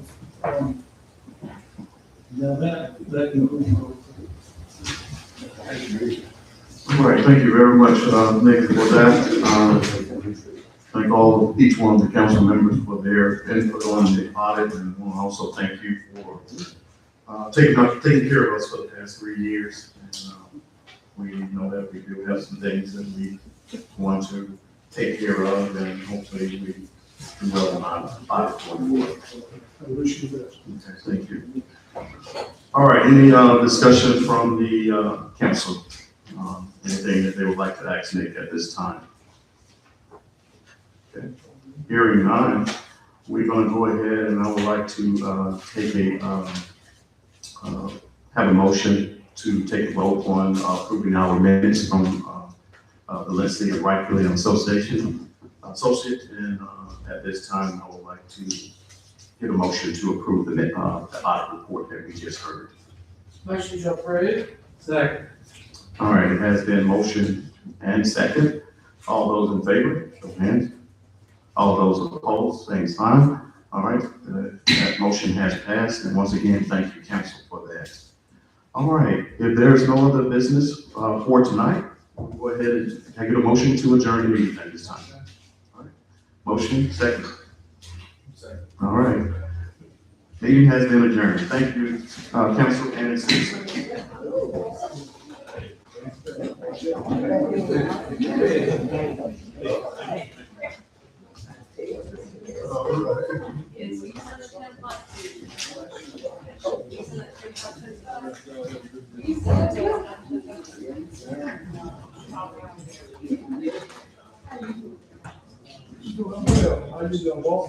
now that concludes my report. All right, thank you very much, Nick, for that. Thank each one of the council members for their input on the audit, and I want to also thank you for taking care of us for the past 3 years. And, we know that we do have some things that we want to take care of, and hopefully we do well on audit going forward. I wish you the best. Okay, thank you. All right, any discussion from the council? Anything that they would like to ask Nick at this time? Okay. Hearing none, we're going to go ahead and I would like to have a motion to take a vote on approving our minutes from the Lynn City of Wright-Philly Associate. And at this time, I would like to get a motion to approve the audit report that we just heard. Motion to approve. Second. All right, it has been motion and second. All those in favor, show of hands. All those opposed, same sign. All right, that motion has passed, and once again, thank you, council, for that. All right, if there's no other business for tonight, we'll go ahead and can I get a motion to adjourn the meeting at this time. All right, motion, second. All right, meeting has been adjourned. Thank you, council and citizens. I just got walk.